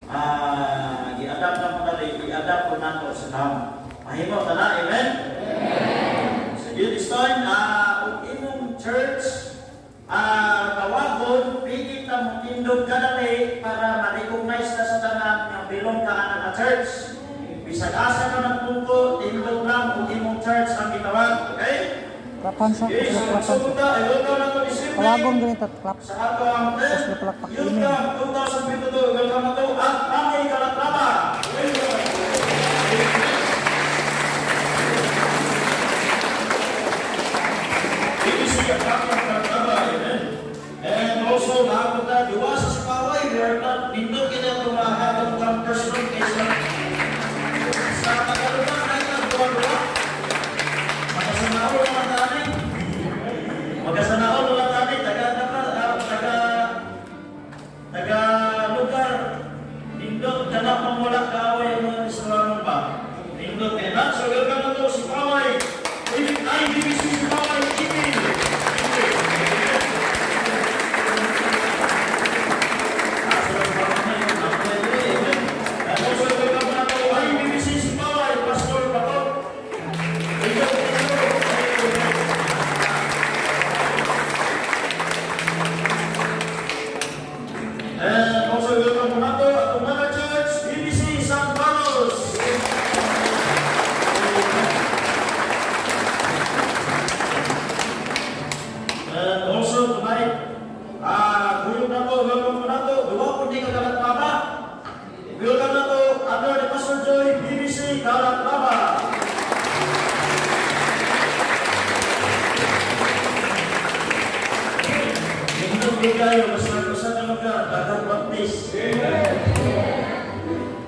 i-adapt na po natin, i-adapt po nato sa tao. Mahimo na na, amen? So yun is time, imong church, tawagon, pigit na mong tindog kadali para ma-recognize ka sa tanan ng bilong ka na church. Bisag asa ka ng punto, tindog lang kung imong church ang gitawag, okay? Klapan sa, Okay, so klapan sa. welcome na to discipline. Tawagon ganito at klap. Sa atong Youth Camp 2022, welcome na to ang Amay Kalatrama. And also, lahat na diwa sa Sipaway, we are not nindot kita itong mahatong campers room kaysa sa Tagalog na duwa-duwa. Magkasanaon naman natin. Magkasanaon naman natin. Taga-lugar. Nindot, danak mong wala kaaway ang mga restaurant ba? Nindot, kaya so welcome na to Sipaway. IBBC Sipaway, email.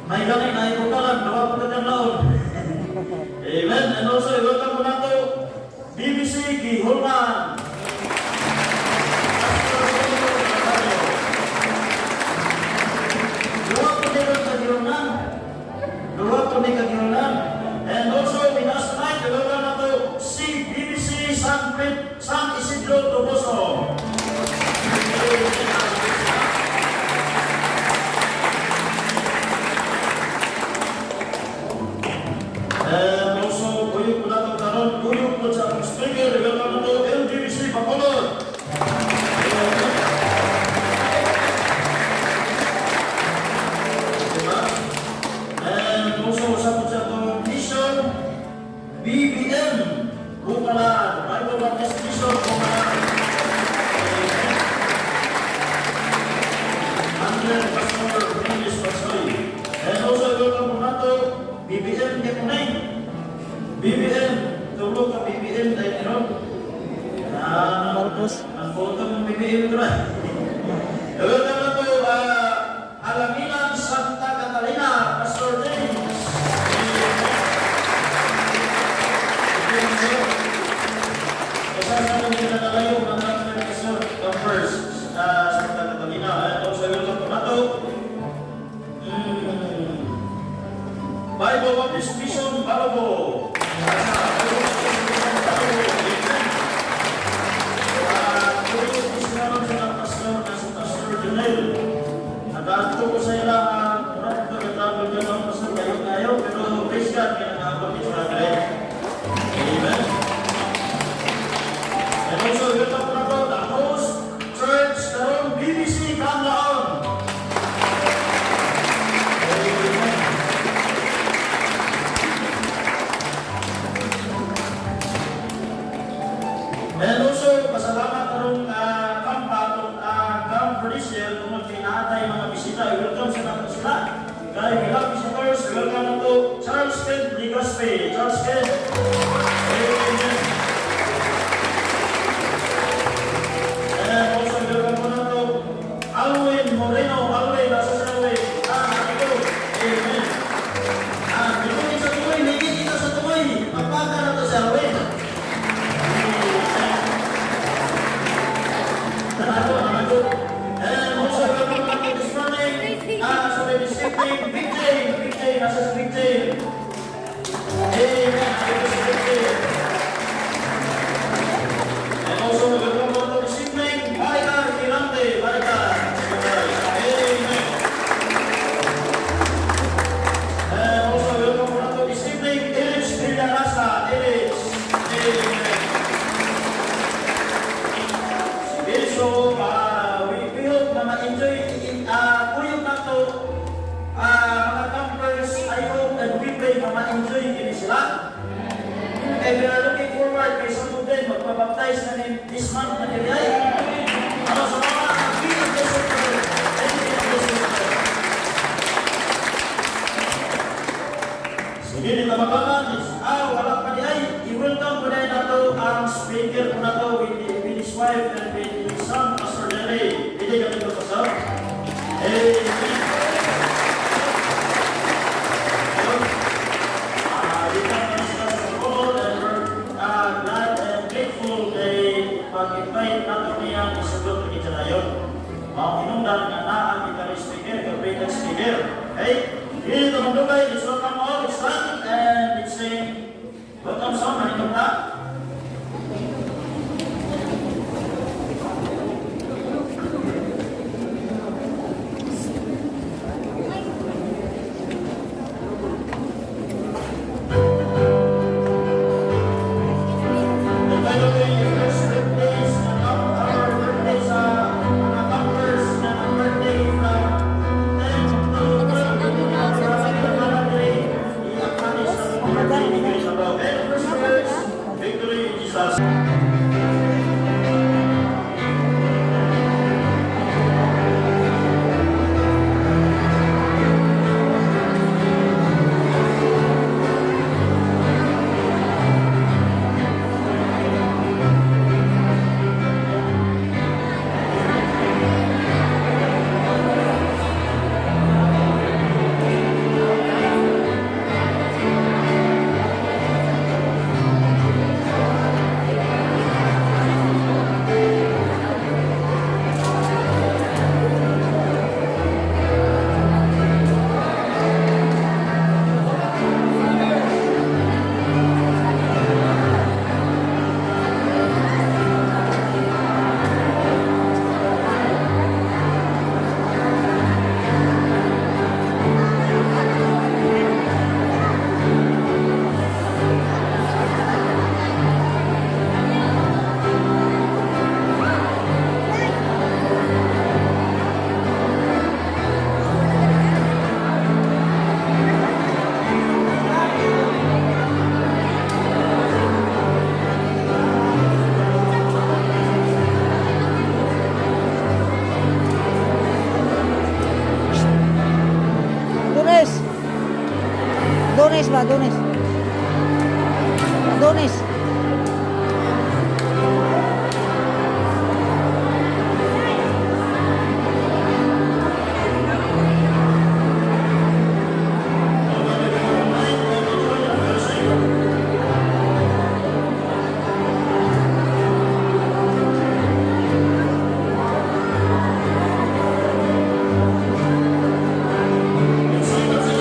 May gamit na iputalan, gawa po ka laon. Amen. And also, welcome po nato BBC Gihulman. Gawa po ni Kagihulman. Gawa po ni Kagihulman. And also, last night, welcome nato si BBC San Isidro Toboso. And also, kuyog po natin karon, kuyog po sa akong speaker, welcome na to LGBC Bacolod. And also, sa po sa akong mission, BBM, Bukalan, Bible Baptist Mission, Bukalan. Under Pastor English Pasoy. And also, welcome po nato BBM Kepunay. BBM, tulog ka BBM tayo meron. Marcos. Ang photo ng BBM ito na. Welcome na to Alaminan Santa Catalina, Pastor James. Kasama nyo na nalayo mga Pastor Campers sa Santa Catalina. And also welcome na to Bible Baptist Mission Balobo. Nag-aanto ko sa ila, murang pagkatapos ka ng pastor kayo, pero praise God, kaya nakabot ito na kayo. Amen. And also, welcome na po, the host church karong BBC Kanlaon. And also, pasalamat karong Camp Felicia kung magpinaatay mga bisita. Welcome sa nato sila. Kaya bilang visitors, welcome na to Charles Kent Ligaspe. Charles Kent. Amen. And also, welcome po na to Alwin Moreno. Alwin, nasa si Alwin. Ito. Amen. Biluin sa tuloy, higit kita sa tuloy. Magpaka na to si Alwin. And also welcome back to this morning. So the discipline, Big J, nasa si Big J. Amen. And also welcome back to discipline, Baika Kirante, Baika. Amen. this month na dili ay. Ano sa mga nagbilang Jesus Christ. Thank you, Jesus Christ. Sige, nila mabangan. Wala pa di ay. I-welcome ko na ito ang speaker ko na ito with his wife and with his son, Pastor Jerry. Hindi ka ito, Pastor. Amen. Pag-invite natin niya isugot ng italayon. Ang inundan nga na ang guitarist speaker, the speaker. Okay? Dito magdugay, let's welcome all, let's stand and let's sing welcome song, manitong na. Dones. Dones. Let's sing,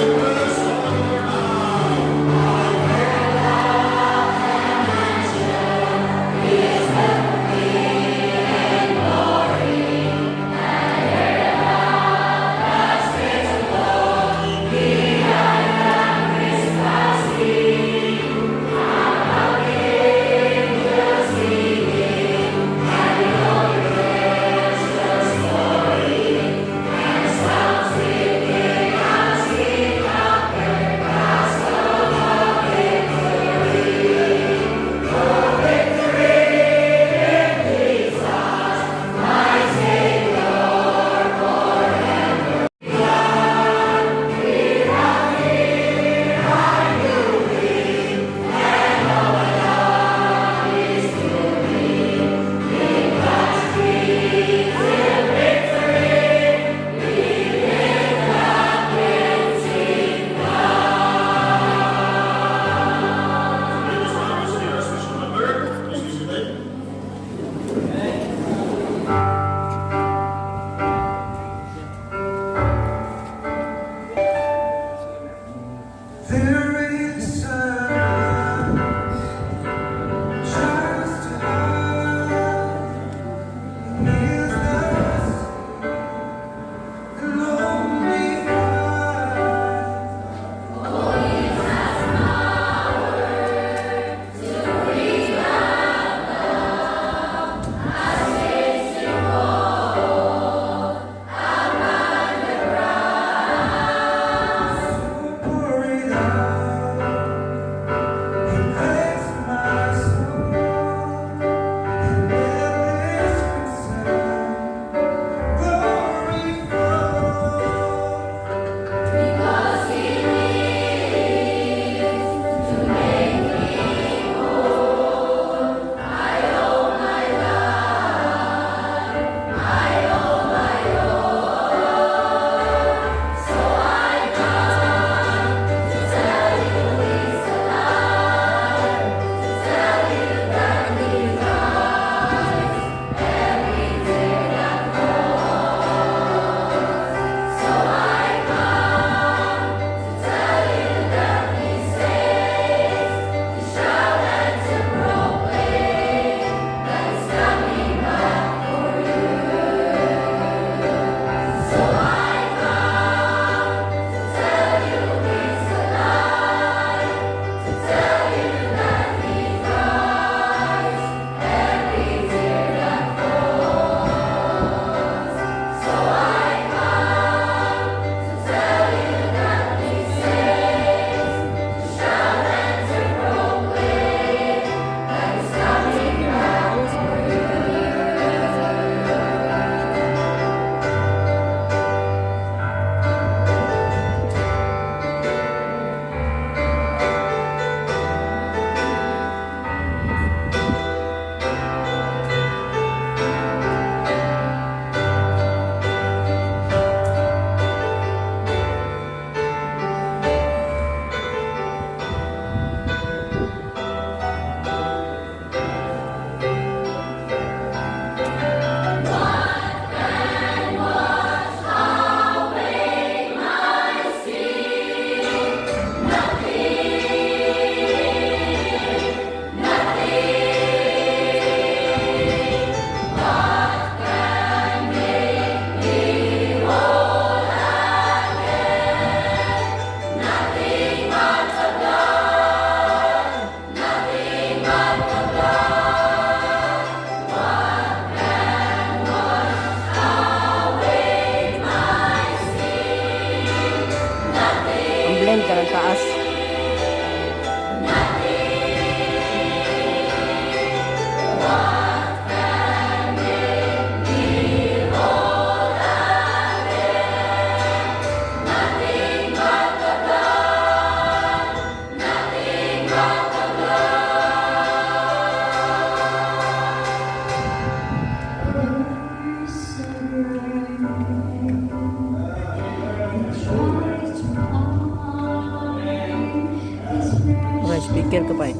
Alin ka ng taas. Okay, speaker ka pa eh.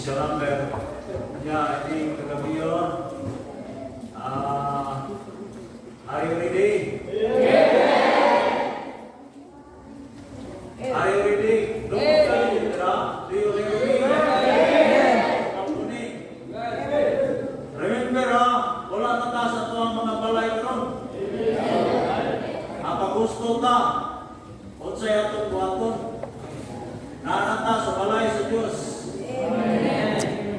Number. Yeah, I think kagabi yun. Are you ready? Are you ready? Do you ready? Remember wala na ta sa tuwang mga balay ron. Gusto ta, unsay atong buhaton. Naata sa balay sa Diyos.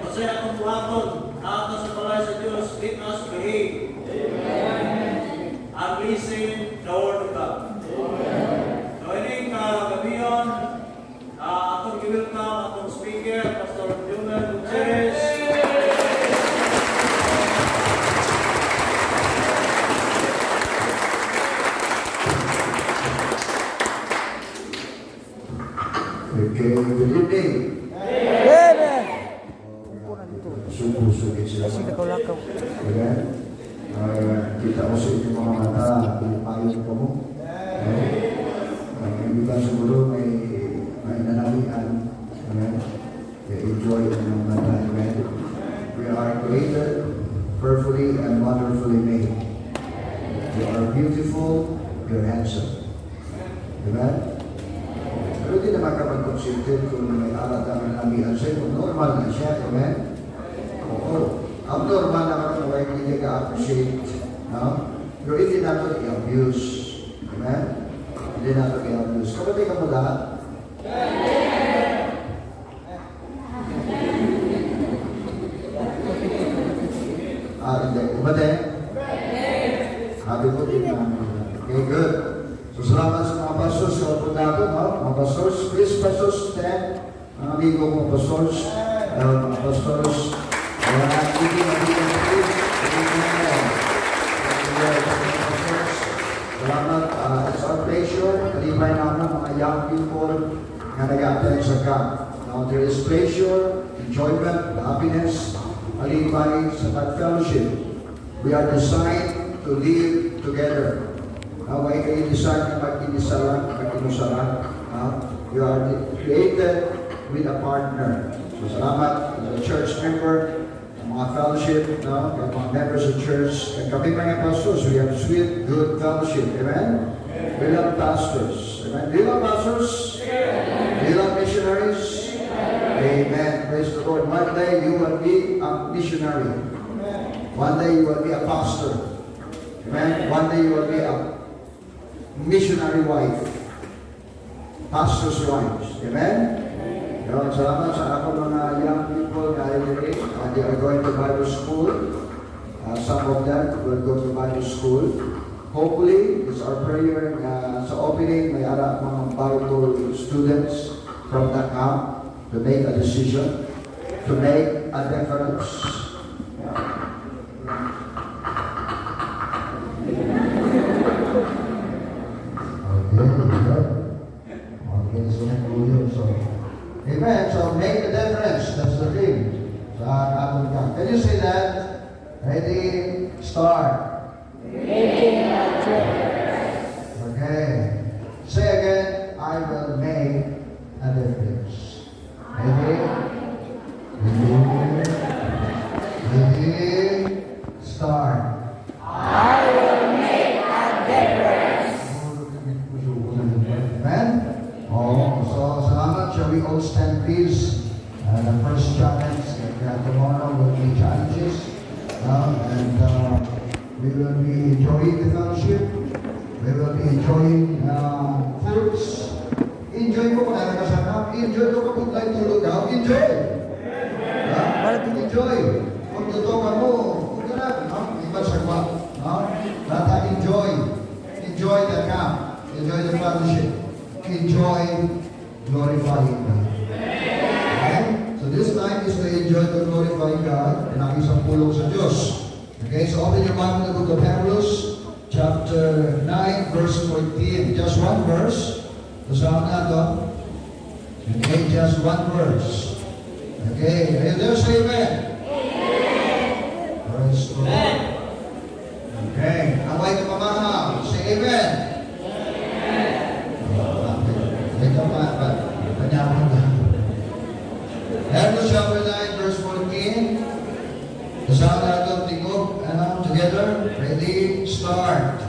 Unsay atong buhaton, naata sa balay sa Diyos. Let us behave. And listen the word of God. So ini kagabiyon, atong i-welcome atong speaker, Pastor Jumel Gutierrez. Okay, good evening. Amen. Subo-subo sila. Kasi lakaw-lakaw. Amen. Kita usap yung mga mata, pinapayon ko mo. Ang iba siguro may nanalian. Amen. Enjoy ang mga mata. Amen. We are created, perfectly and wonderfully made. You are beautiful, you're handsome. Amen. Pero di naman kapag consulted kung may alat ang namihan sa'yo, normal na siya, amen? Oo. Ang normal naman kung may hindi ka-appreciate, no? Pero hindi natin i-abuse, amen? Hindi natin i-abuse. Kapatid ka mo lahat? Hindi. Kapatid? Sabi ko din naman. Okay, good. So, salamat sa mga pastors, sa kapag natin, mga pastors. Please, pastors, stand. Mga amigo mga pastors. Mga pastors. Hindi please. Salamat. It's our pleasure. Kalibay naman mga young people na nag-attend sa camp. Now, there is pleasure, enjoyment, happiness, kalibay sa that fellowship. We are designed to live together. May kayo-design na mag-inisaran. You are created with a partner. So, salamat as a church member, mga fellowship, mga members of church, and kami mga pastors, we have sweet, good fellowship. Amen? We love pastors. Amen? Do you love pastors? Do you love missionaries? Amen. Praise the Lord. One day you will be a missionary. One day you will be a pastor. Amen? One day you will be a missionary wife, pastor's wives. Amen? Salamat sa ako mga young people na they are going to Bible school. Some of them will go to Bible school. Hopefully, it's our prayer na sa opening may ara mga Bible students from the camp to make a decision, to make a difference. Amen. So make a difference. That's the thing. Can you say that? Ready? Start. Making a difference. Okay. Say again. I will make a difference. Ready? Ready? Start. I will make a difference. Amen? Oh, so salamat. Shall we all stand please? The first challenge tomorrow will be challenges. We will be enjoying the fellowship. We will be enjoying foods. Enjoy mo kung ano ka sa camp. Enjoy mo kung like tulog ka. Enjoy! Enjoy! Kung totoo ka mo, huwag ka na. Iba sa kwa. Bata, enjoy. Enjoy the camp. Enjoy the fellowship. Enjoy glorifying God. Okay? So this time is to enjoy the glorifying God and ang isang pulong sa Diyos. Okay, so open your Bible to the book of Hebrews, chapter 9, verse 14. Just one verse. Kasama na ito. Okay, just one verse. Okay, are you there? Say amen. Amen. Praise the Lord. Okay, away ka pamahal. Say amen. Ito pa, panyapon na. Hebrews chapter 9, verse 14. Kasama na ito, tingog, together, ready, start.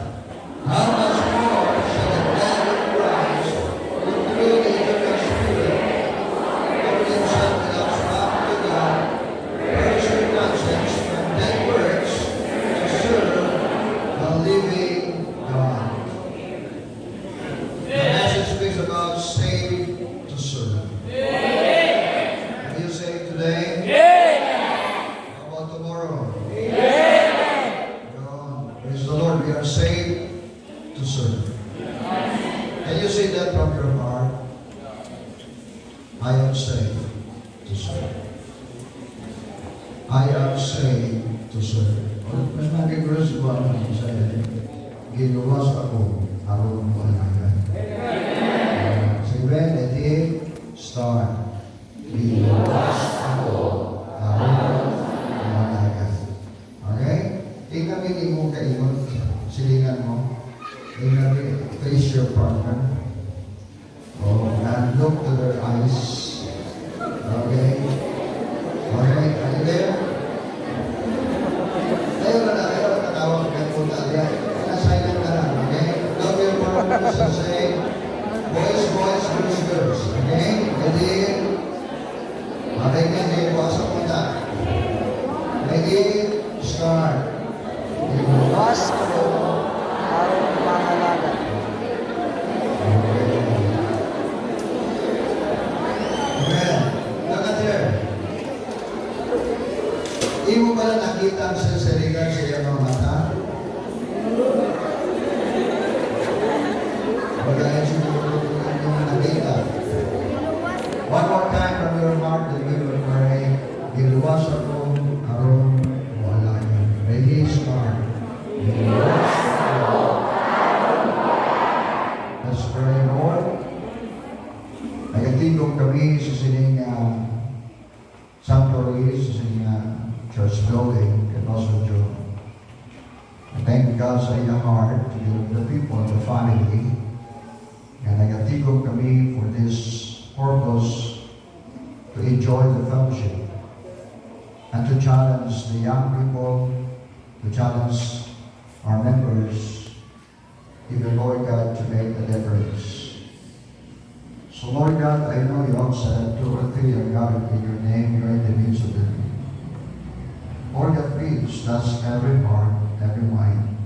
How much more shall the blood of Christ, who through the eternal Spirit, offered himself without spot to God, purge your conscience from dead works to serve the living God? The message speaks about saved to serve. Are you saved today? How about tomorrow? Praise the Lord, we are saved to serve. Can you say that from your heart? I am saved to serve. I am saved to serve. May mga verse ko ano sa ginuwas ako aron mo alagan. Say when it start. Ginuwas ako aron mo alagan. Okay? Ikaw hindi mo kaingon, silingan mo. Ikaw face your partner. And look to their eyes. Okay? Okay? Are you there? Ayaw na tawag ka punta niya. Silent ka na. Okay? Love your partners and say, boys, girls. Okay? Ready? Okay nga, hindi pasok mo na. Ready? Start. Iwas ko aron mangalaga. Amen. Look at there. Hindi mo pala nakita sa saligan sa iyong mga mata? Wala yung siguro yung nakita. One more time from your heart that we will pray. Giluwas ako aron wala yun. Ready, start. Let's pray, Lord. Nagatingkong kami sa sining sanctuary, sa sining church building, and also Joe. I thank God sa iyong heart to give the people, the family, and nagatingkong kami for this purpose to enjoy the fellowship and to challenge the young people, to challenge our members, even Lord God, to make a difference. So Lord God, I know you all said 2 or 3 are gathered in your name, you're in the midst of them. Lord God, please touch every heart, every mind.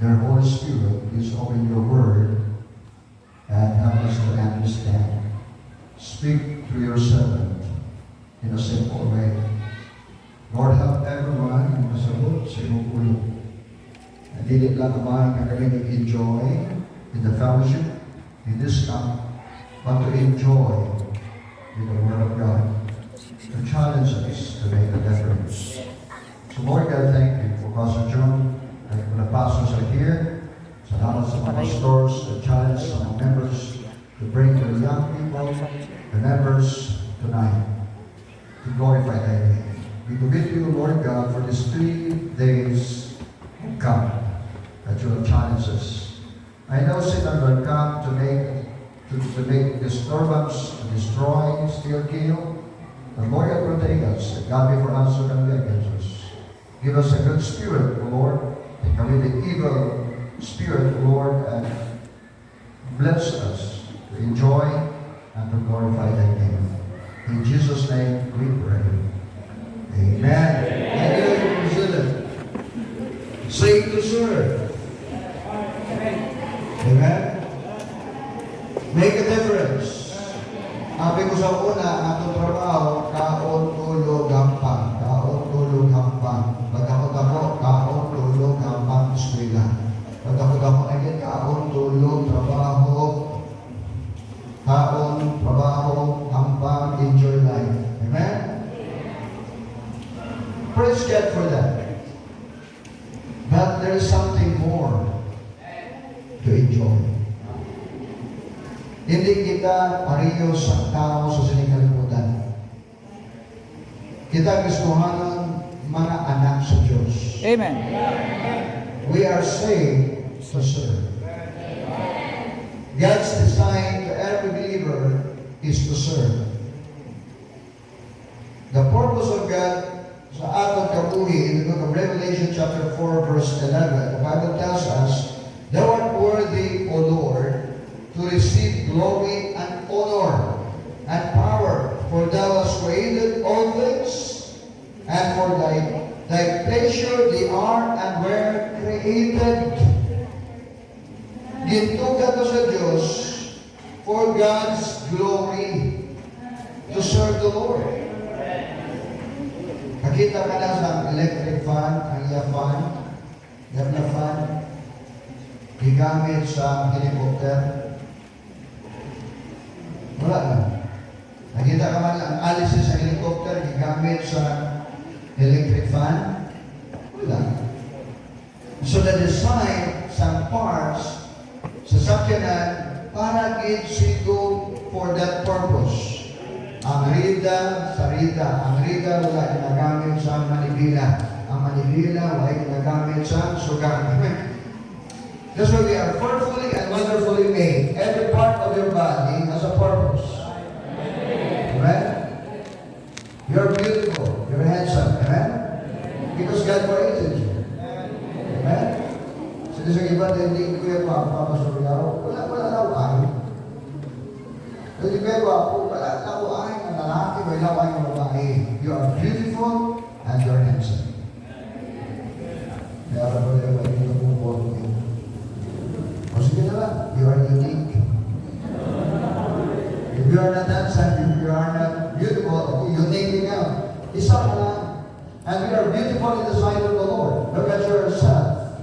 Their Holy Spirit, please open your word and help us to understand. Speak through your servant in a simple way. Lord, help everyone yung masabot sa iyong ulo. Dili lang naman na kami nag-enjoy in the fellowship, in this camp, but to enjoy in the Word of God, to challenge us to make a difference. So Lord God, thank you for Pastor John, thank you for the pastors are here, salamat sa mga pastors, the challenge sa mga members to bring the young people, the members tonight, to glorify thy name. We commit you, Lord God, for these 3 days of camp that you will challenge us. I know Satan will come to make disturbance, to destroy, steal, kill. The Lord God protect us. That God be for us who can be against us. Give us a good spirit, O Lord. Take away the evil spirit, O Lord, and bless us to enjoy and to glorify thy name. In Jesus' name we pray. Amen. Thank you, Sing to serve. Amen. Make a difference. Sabi ko sa una, atong trabaho, kaon, tulog, gampang. Kaon, tulog, gampang. Pagkakot-ako, kaon, tulog, gampang, eskwela. Pagkakot-ako, again, kaon, tulog, trabaho, kaon, trabaho, gampang, enjoy life. Amen? Praise God for that. But there is something more to enjoy. Hindi kita pariyo sa tao sa sinikalimutan. Kita gustuhan mga anak sa Diyos. Amen. We are saved to serve. God's design to every believer is to serve. The purpose of God sa atong kabuhi in the book of Revelation chapter 4 verse 11, the Bible tells us, Thou art worthy, O Lord, to receive glory and honor and power, for Thou hast created all things, and for Thy pleasure they are and were created. Gintuga to sa Diyos for God's glory, to serve the Lord. Nakita ka na sa electric fan, ang iya fan, na fan, gigamit sa helicopter. Wala na. Nakita ka man ang alisis sa helicopter, gigamit sa electric fan. Wala. So the design, some parts, sa sakyanan, para gid sigo for that purpose. Ang rida, sa rida. Ang rida wala ginagamit sa manibila. Ang manibila wala ginagamit sa sugar. That's why we are fearfully and wonderfully made. Every part of your body has a purpose. Amen? You're beautiful. You're handsome. Amen? Because God created you. Amen? So sa iba, hindi ko yung papapasok wala na uay. Hindi ko yung wala na uay. Ang lalaki, wala uay ng babae. You are beautiful and you're handsome. Kaya ka pala yung hindi ko pupot mo. O sige na lang, you are unique. If you are not handsome, if you are not beautiful, unique ikaw. Isa ka lang. And we are beautiful in the sight of the Lord. Look at yourself.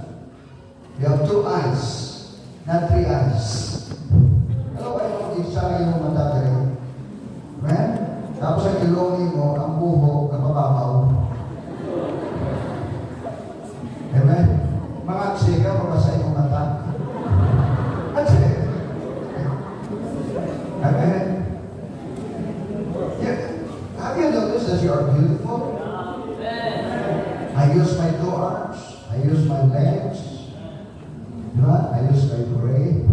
You have 2 eyes, not 3 eyes. Ano kayo isa yung mata kayo? Amen? Tapos ang ilongin mo, ang buho, kapababaw. Amen? Mga sigaw, mabasa yung mata. Amen? Yeah. Have you noticed that you are beautiful? I use my 2 arms. I use my legs. Diba? I use my brain.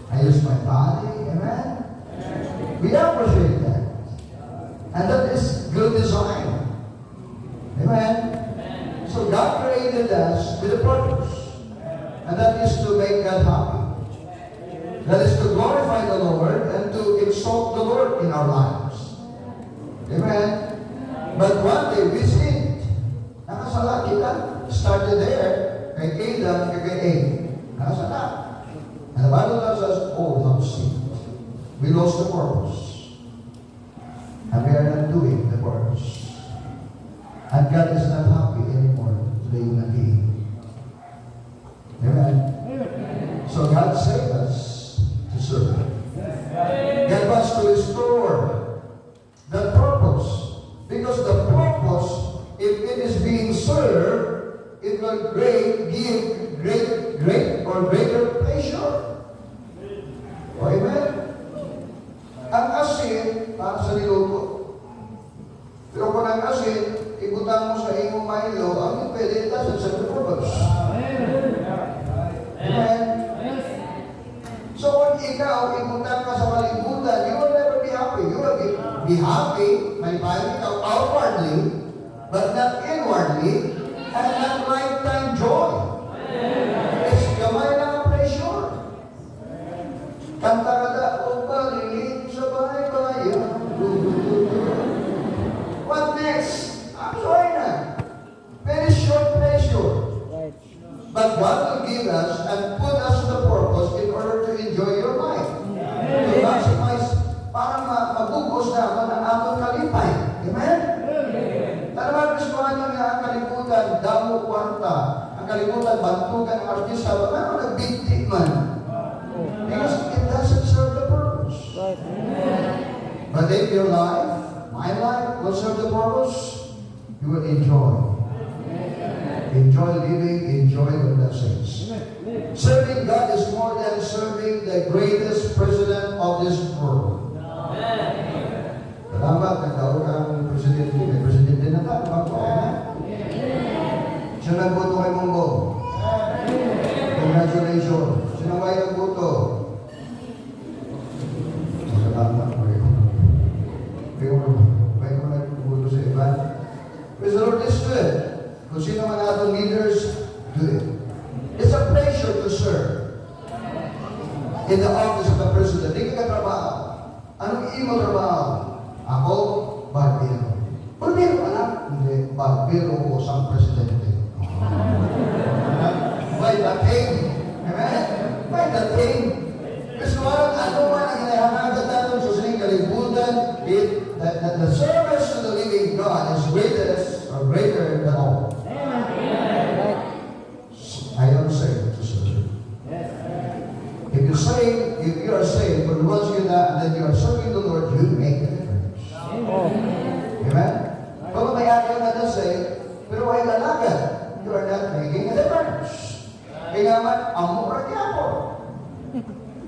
I use my body. Amen? We appreciate that. And that is good design. Amen? So God created us with a purpose. And that is to make God happy. That is to glorify the Lord and to exalt the Lord in our lives. Amen? But one day we sinned. Nakasala kita. Started there. Kay Adam, kay Eve. Nakasala. And the Bible tells us, oh, have sinned. We lost the purpose. And we are not doing the purpose. God is not happy anymore with the human being. Amen. So God saved us to serve. God wants to restore the purpose. Because the purpose, if it is being served, it will give greater pleasure. O, amen? Ang asin, para sa niluto. Pero kung ang asin, ibutang mo sa imong Milo, ang pwede, it doesn't serve the purpose. Amen? So kung ikaw, ibutang ka sa kalibutan, you will never be happy. You will be happy, may pahin ikaw outwardly, but not inwardly, and not lifetime joy. It's gamay ng pressure. Kanta ka na, o baliling sa bahay-bayan. What next? I'm sorry na. Very short pleasure. Right. But God will give us and put us to the purpose in order to enjoy your life. To maximize, para mabugos naman ang atong kalipay. Amen? Talagang gustuhan nyo nga ang kalimutan, damo kwarta. Ang kalimutan, bantugan ng artista. Ano nagbigti man? Because it doesn't serve the purpose. Right. But if your life, my life, will serve the purpose, you will enjoy. Enjoy living, enjoy the blessings. Serving God is more than serving the greatest president of this world. Salamat, nagkaroon ang presidente. May presidente na tayo. Siya nagboto kay Monggo. Congratulations. Sino ba yung nagboto? Salamat. May nagboto sa iba. Praise the Lord, is good. Kung sino man atong leaders, do it. It's a pleasure to serve in the office of the president. Hindi ka trabaho. Anong imo trabaho? Ako, barbero. Barbero, anak? Hindi, barbero ko sa presidente. By the king. Amen? By the king. Kasi ano man ang inahanagat natin sa sining kalibutan, the service to the living God is greater than all. I am saved to serve. If you are saved, but once you're not, and then you are serving the Lord, you make a difference. Amen? Kung may ayaw na na say, pero ay lalagan, you are not making a difference. Kaya naman, amo ragyapo.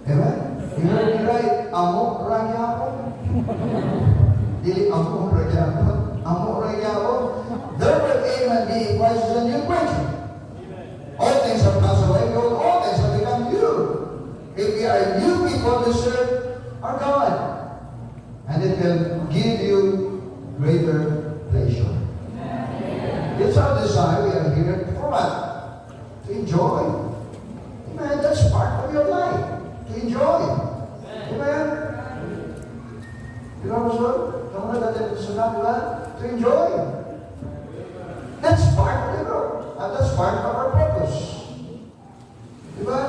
Amen? You heard me right, amo ragyapo. Dili amo ragyapo. Amo ragyapo. Therefore, amen, being Christ is a new creature. All things have passed away, behold, all things have become new. If we are new people to serve our God, and it will give you greater pleasure. It's our desire. We are here for what? To enjoy. Amen. That's part of your life. To enjoy. Amen. You know what? Kamu na natin sunod, diba? To enjoy. That's part of it. That's part of our purpose. Diba?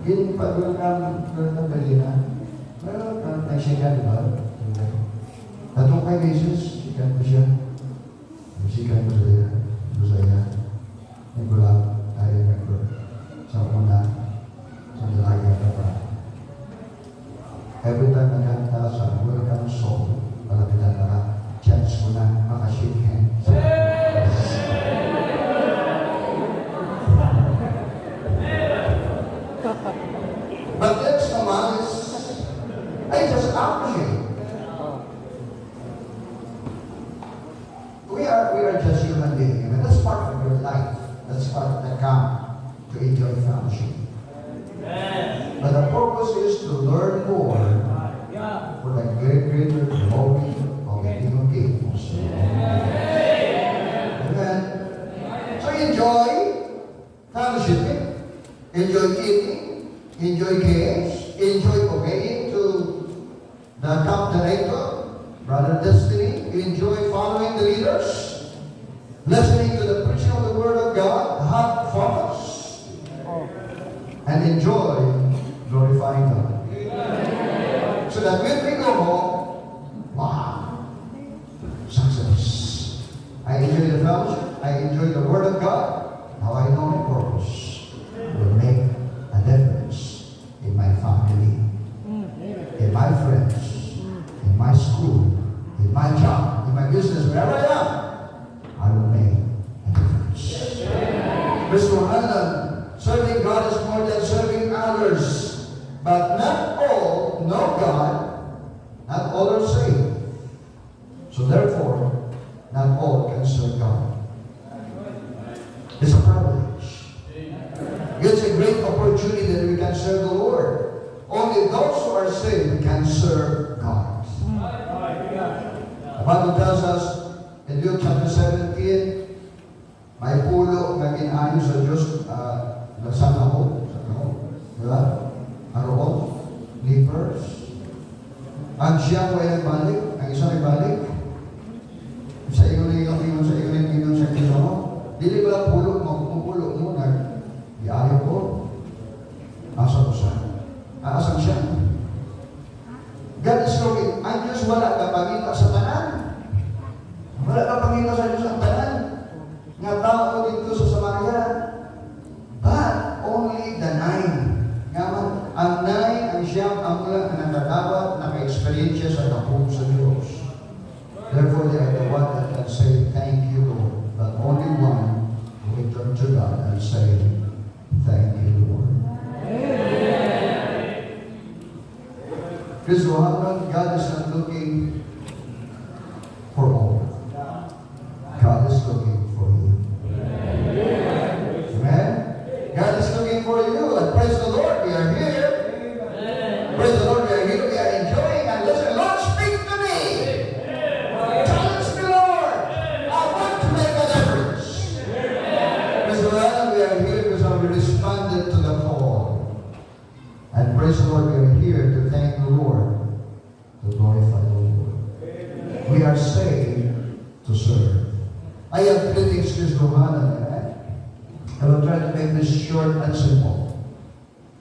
Yun pa doon ng Galina. Meron kang naisikan, diba? Tatong kay Jesus, sikan ko siya. Sikan ko siya. Saya. Nagulang tayo nagro. Sa una, sa dalaga na pa. Every time nagkanta sa welcome song, palapitan na chance mo na makashake hands. But that's naman is, I just appreciate. We are just human beings. I mean, that's part of your life. That's part of the camp to enjoy fellowship. But the purpose is to learn more for the greater glory of the King of Kings. Amen. So enjoy fellowship, enjoy eating, enjoy games, enjoy obeying to the camp director, Brother Destiny, enjoy following the leaders, listening to the preaching of the Word of God, have focus, and enjoy glorifying God. So that when we go home, wow, success. I enjoy the fellowship, Johanan, serving God is more than serving others. But not all know God, not all are saved. So therefore, not all can serve God. It's a privilege. It's a great opportunity that we can serve the Lord. Only those who are saved can serve God. The Bible tells us in Luke chapter 17, may pulo nga ginayo sa Diyos sa kahon. Diba? Aroon, lepers. Ang siyang way nagbalik, ang isa nagbalik. Sa iyo na yung ingon, sa iyo na yung ingon sa kino mo. Dili ko lang pulo mo, pupulo mo na. Iayo ko. Asa ko siya? Aasan siya? God is looking. Ang Diyos wala ka pangita sa tanan. Wala ka pangita sa Diyos ang tanan. Nga tao dito sa Samaria. But only the 9. Ngaman, ang 9, ang siyam, ang mula na nakatawat, naka-experience sa kapong sa Diyos. Therefore, they are the one that can say, thank you, Lord. But only one who will turn to God and say, thank you, Lord. Because God is not looking for all. God is looking for you. Amen? God is looking for you. And praise the Lord, we are here. Praise the Lord, we are here. We are enjoying and listening. Lord, speak to me. Challenge me, Lord. I want to make a difference. Praise the Lord, we are here because we responded to the call. And praise the Lord, we are here to thank the Lord, to glorify the Lord. We are saved to serve. I have 3 things to Johanan. I will try to make this short and simple.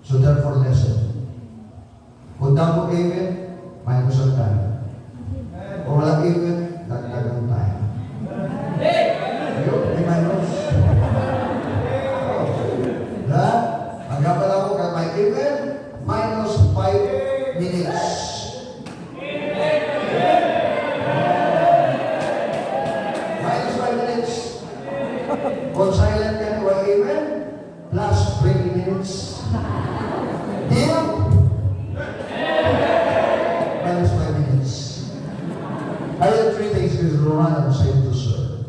So therefore, listen. Kung damo amen, may kusang tayo. O wala amen, nagtagang tayo. Ayun, may minus. Ha? Magkapal ako kay may amen, minus 5 minutes. Minus 5 minutes. Kung silent ka, well, amen, plus 20 minutes. Deal? Minus 5 minutes. I have 3 things because Rohan said to serve.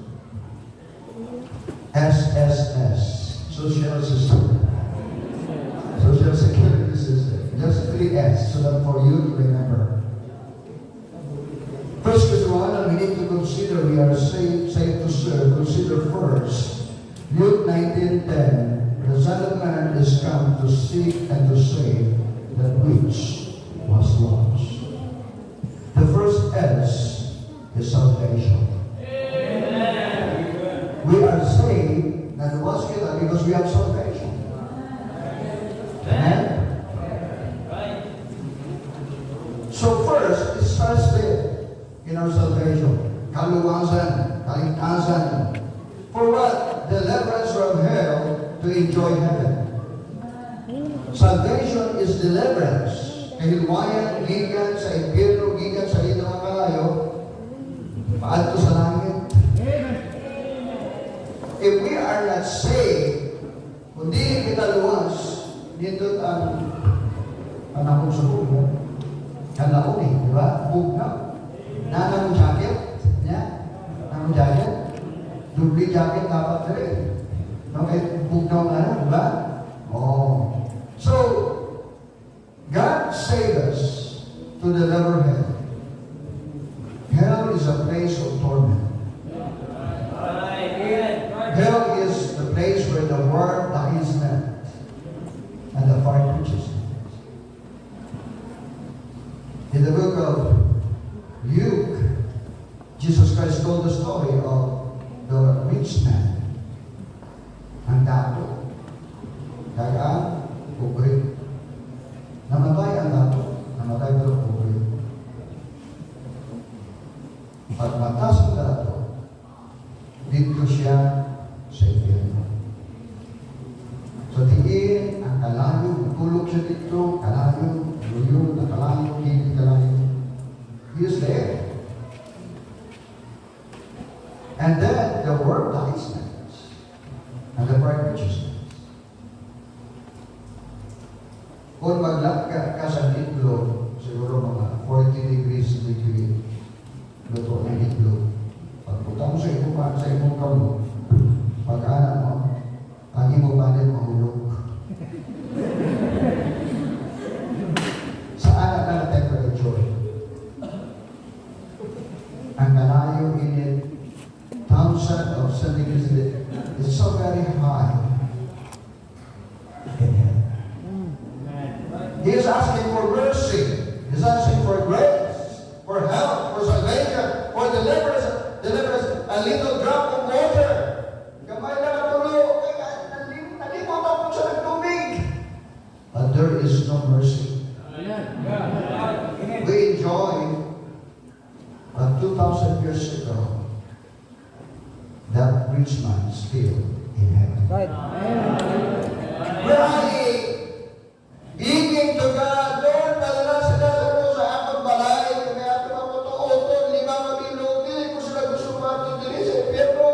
SSS, Social System. Social Security System. Just 3 S, so that for you to remember. First, because Rohan, we need to consider we are saved to serve. Consider first. Luke 19:10, the Son of Man is come to seek and to save that which was lost. The first S is salvation. Amen. We are saved, and was given because we have salvation. Amen? So first, it starts there in our salvation. Kaluwasan, kaligtasan. For what? Deliverance from hell to enjoy heaven. Salvation is deliverance. Kahilwayan, gigan sa impyerno, gigan sa lito ng kalayo, paadto sa langit. If we are not saved, kung di kita luwas, dito ang akong sa buhay. Kalaon eh, di ba? Bugnaw. Nanang jacket, niya? Nanang jacket? Dubli jacket dapat rin. Okay, bugnaw na rin, diba? Oh. So, God saved us to deliver hell. Hell is a place of torment. Hell is the place where the word is met and the fire quenches. In the book of Luke, Jesus Christ told the story of the rich man, ang dato, kaya pobre. Namatay ang dato, namatay pero pobre. Pagmatas ang dato, dito siya sa impyerno. So diin ang kalayo, tulog siya dito, kalayo, luyo, nakalayo, hindi kalayo. He is there. And then the word dies next. And the bride reaches next. Kung maglakad ka sa itlog, siguro mga 40 degrees degree, luto ng itlog. Pagpunta mo sa imong kamot, pag-anak mo, ang imong banin mahulog. Sa anak na temperature, ang kalayo init, thousands of centigrades, it's so very high. He is asking for mercy. He is asking for grace, for help, for salvation, for deliverance. A little drop of water. Kamay na natulo. Nalimot ako sa nagtubig. But there is no mercy. We enjoy, but 2,000 years ago, that rich man is still in heaven. Right. Where are he? Hinging to God, Lord, padala sila sa akong balay, kami ato ang mutuoton, 5 mabilog, dili ko sila gusto mato dili sa impyerno.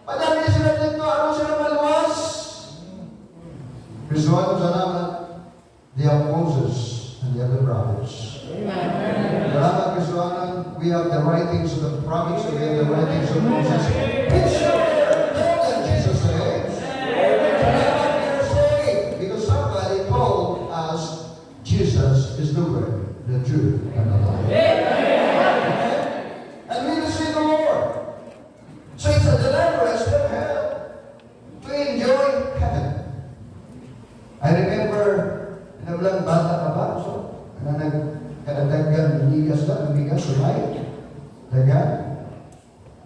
Padali sila dito, ano sila maluwas? Kristuhan sa naman, they have Moses and the other prophets. Salamat Kristuhanan, we have the writings of the prophets, we have the writings of Moses. It's sure, told them Jesus said. Jesus is the way, the truth, and the life. And we will see the Lord. So it's a deliverance from hell to enjoy heaven. I remember, nabilang bata ka ba? So, nagkadagdagan, bigas ka, bigas, sumay. Dagan.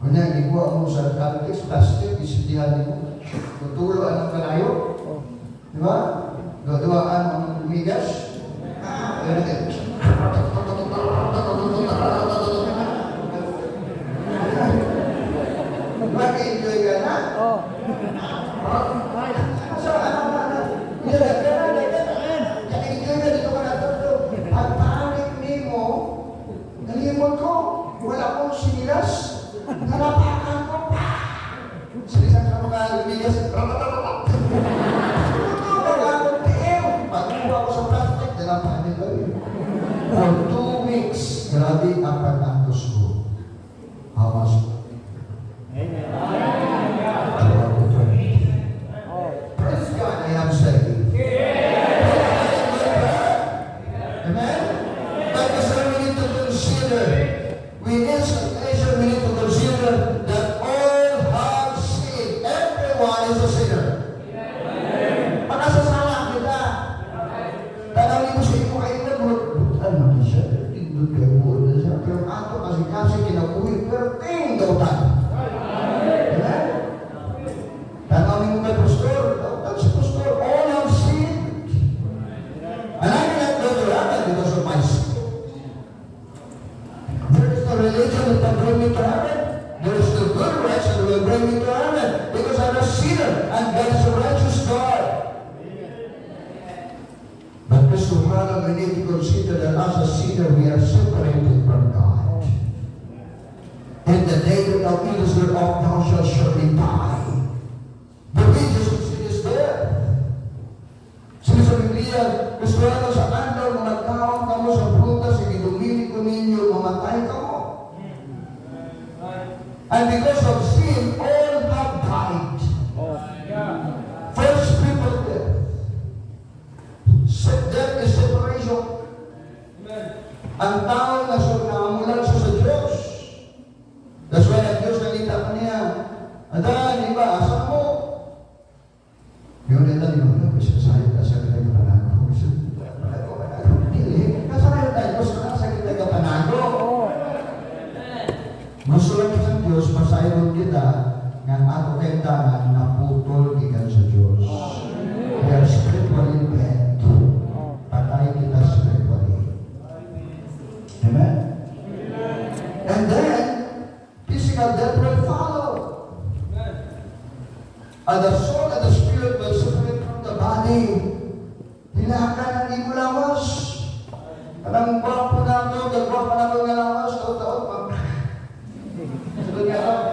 Kanya, ikuha mo sa caltex, plastic, isitihan mo. Tutulo ang kanayo. Di ba? Duduaan ang bigas. Mag-enjoy ka na? Oh. Enjoy na dito ka na ito. Ang pangit ni mo, nalimot ko, wala kong sinilas, nalapakan ko pa. Sinisan ka mga lumigas, pagkuha ko sa plastic, nalapakan ko yun. For 2 weeks, grabe ang pagkantos ko. How much? Praise God, I am saved. Amen? But as we need to consider, we need to consider that all have sinned. Everyone is a sinner. Pagkasasala kita. Tanawin mo sa iyo kayo na ano na siya? Tindot kayo mo na siya. Pero ato kasi kinabuhi. Pero daw tayo. Amen? Tanawin mo kay pastor. That's pastor. All have sinned. And I cannot go to heaven because of my sin. There is no religion that can bring me to heaven. There is no good works that will bring me to heaven. Because I'm a sinner. And God is a righteous God. But Mr. Hannah, we need to consider that as a sinner, we are separated from God. And the day that thou eatest thereof, thou shalt surely die. The wages of sin is death. Sino sa Biblia, Mr. Hannah, sa andaw, magkaon ka mo sa prutas, inidumili ko ninyo, mamatay ka mo. And because of sin, all have died. First people death. Death is separation. Ang tao na namulan siya sa Diyos. That's why ang Diyos nalita pa niya. Adan, iba, asa mo? Yung nila niyo, sayang ka sa kita yung panago. Kasakay tayo, Diyos ka sa kita yung panago. Gusto lang sa Diyos, pasayon kita, nga ako kayo tangan, naputol ikan sa Diyos. We are spiritually dead. Patay kita spiritually. Amen? And then, physical death will follow. And the soul and the spirit will separate from the body. Hinahakan ang imo lawas. Kanang gwapo na ito, gagwapo na ito nga lawas, taon-taon, sabi nga ako,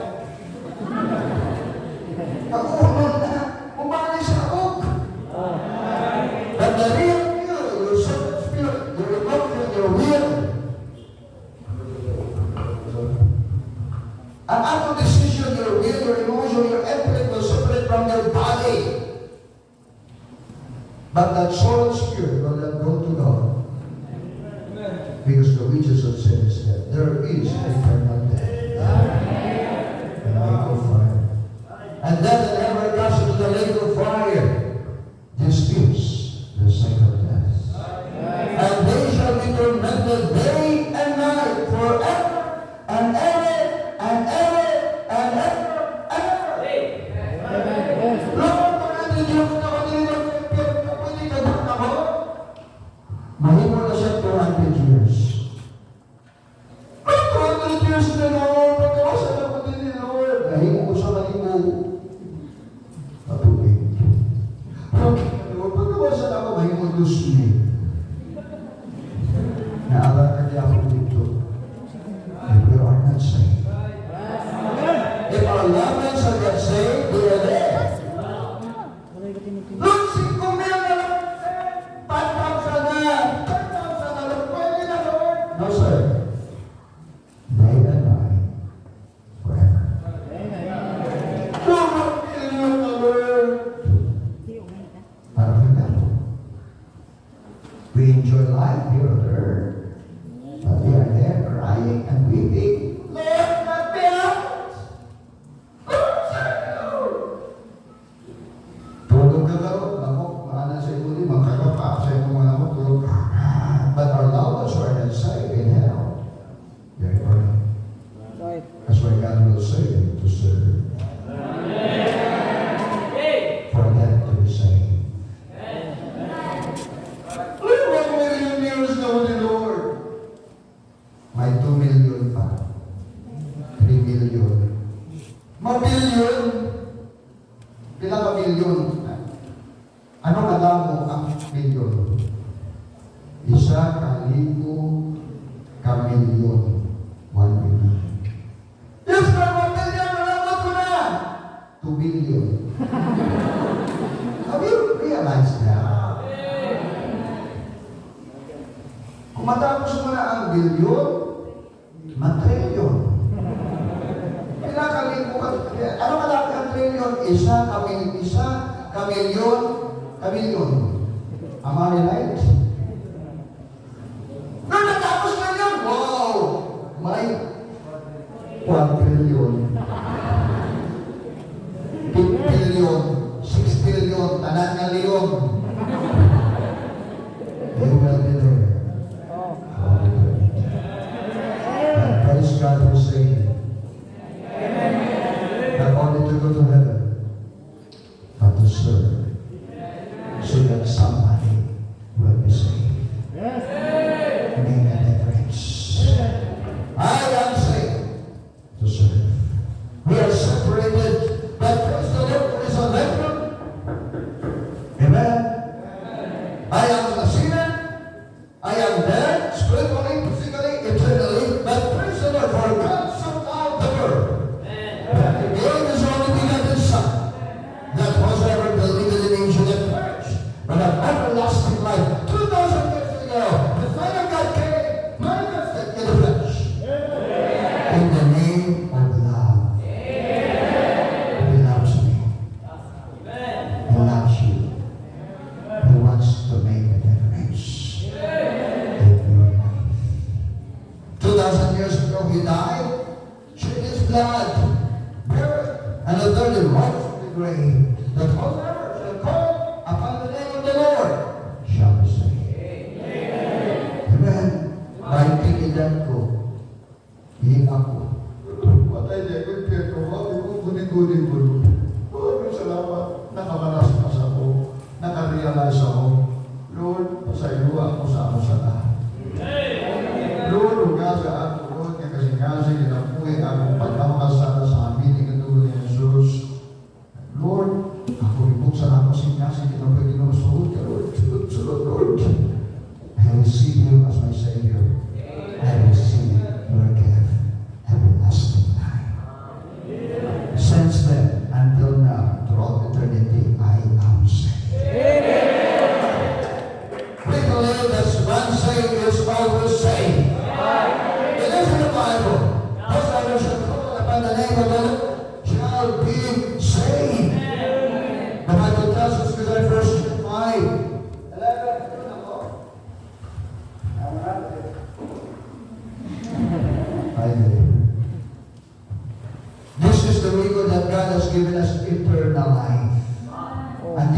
ako na, umali sa akok. But the real body. But that soul and spirit will not go to God. Because the wages of sin is death. There is eternal death. And lake of fire. And death and ever cast into the lake of fire. This is the second death. And they shall be tormented day and night forever and ever and ever and ever and ever. Lord, pag Diyos na kanina, pwede ka doon ako? Mahimo na siya 200 years. 200 years na Lord, pagkawasan ako din ni Lord. Mahimo ko siya mahimo. Patubig. Lord, pagkawasan ako mahimo 2,000. Naalala niya ako dito. If we are not saved. If our loved ones are not saved, we are there. Lord, 5 mil na lang. 5,000 na. 5,000 na lang. Pwede na, Lord. No, sir. Day and night. Forever. 2 million na, Lord. Parang ganun. We enjoy life here on earth. But we are there crying and weeping. Lord, let me out! Tulog ka daw. Ako, maanan sa ito din. Magkakapa sa ito mga ako. Tulog. But our loved ones who are not saved in hell. They're burning. Right. That's why God will save them to serve. For them to be saved. Lord, 1 million years na ho ni Lord. May 2 million pa. 3 million. Mabilyon. Pila ka bilyon? Ano alam mo ang bilyon? 1,000 ka milyon. 1 billion. Yes, sir, 1 billion. Malamot ko na. 2 billion. Have you realized that? Kung matapos mo na ang bilyon, matrilyon. Pinakalipo ka. Ano kalaki ang trilyon? Isa kamilyon. Am I right? Nung natapos na yun, wow! May 1 trillion. 8 billion. 6 billion. Tanan nga leon. You will be there. And praise God for saying not only to go to heaven, but to serve, so that somebody will be saved. Make a difference. I am saved to serve. We are separated, but praise the Lord for His election. Amen. I am a sinner. I am dead, spiritually, physically, eternally, but praise the Lord for God so loved the world. That He gave His only begotten Son, that whosoever believeth in Him should not perish, but have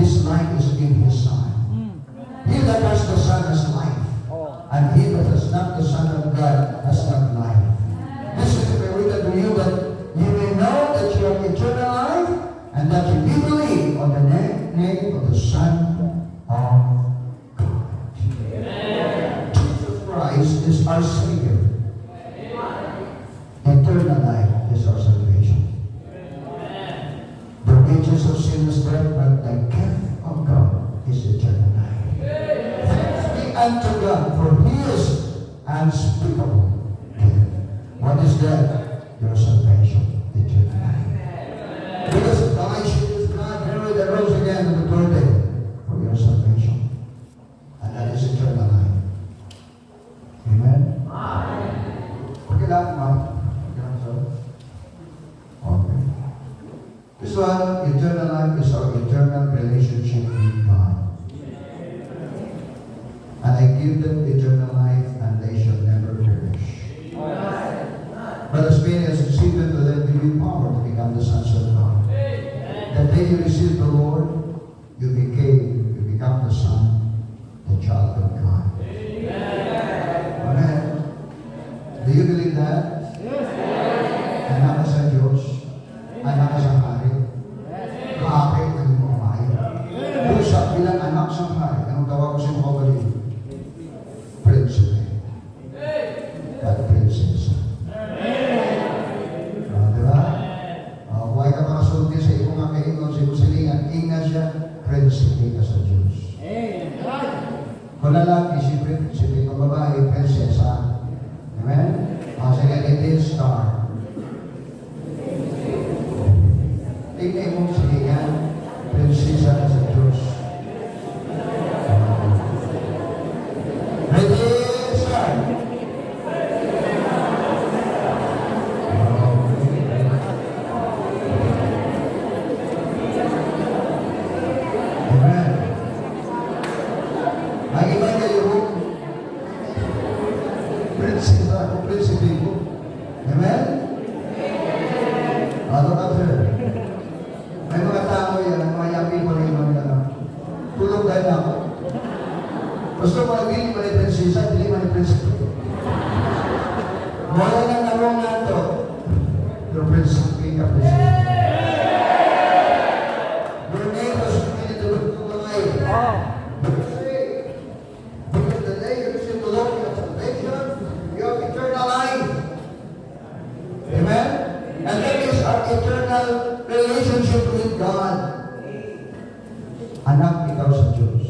this life is in His Son. He that has the Son has life, Oh. and he that has not the Son of God has not life. This is the written to you that you may know that you have eternal life, and that you may believe on the name of the Son of God. Jesus Christ is our Savior. Eternal life is our salvation. The wages of sin is death, but the gift of God is eternal life. Thanks be unto God, for He is unspeakable gift. What is that? Your salvation, eternal life. Because of God, is God, buried and rose again on the third day for your salvation. And that is eternal life. Amen? Okay lang, ma'am. Okay lang, sir. Okay. This one, eternal life is our eternal relationship with God. And I give them eternal life, and they shall never perish. But as many as receive them, to them give you power to become the sons of God. The day you receive the Lord, you become the son, the child of God. Amen. Do you believe that? Anak ka sa Diyos, anak ka sa hari, kahapit ng mamay. Pusa bilang anak sa hari, anong tawag ko sa mga kabalik? Prinsipe. At prinsesa. Diba? Huwag ka makasulti sa iyong mga kaingon sa iyong silingan, inga siya, prinsipe ka sa Diyos. Kung lalaki, si prinsipe, kung babae, prinsesa. Amen? Sige, it is star. Tingnan mo silingan, prinsesa ka sa Diyos. Ready, start. Amen. Ang iba kayo, prinsesa o prinsipe ko. Amen? Ano ka, sir? May mga tao yan, ang mga yapi mo rin mga yan. Tulog dahil ako. Gusto mo naging mali prinsesa, hindi mali prinsipe. Wala nang narong nga ito. Pero prinsipe ka, prinsipe. Your name was committed to the life. Because the day you receive the Lord, you have salvation, you have eternal life. Amen? And that is our eternal relationship with God. Anak ikaw sa Diyos.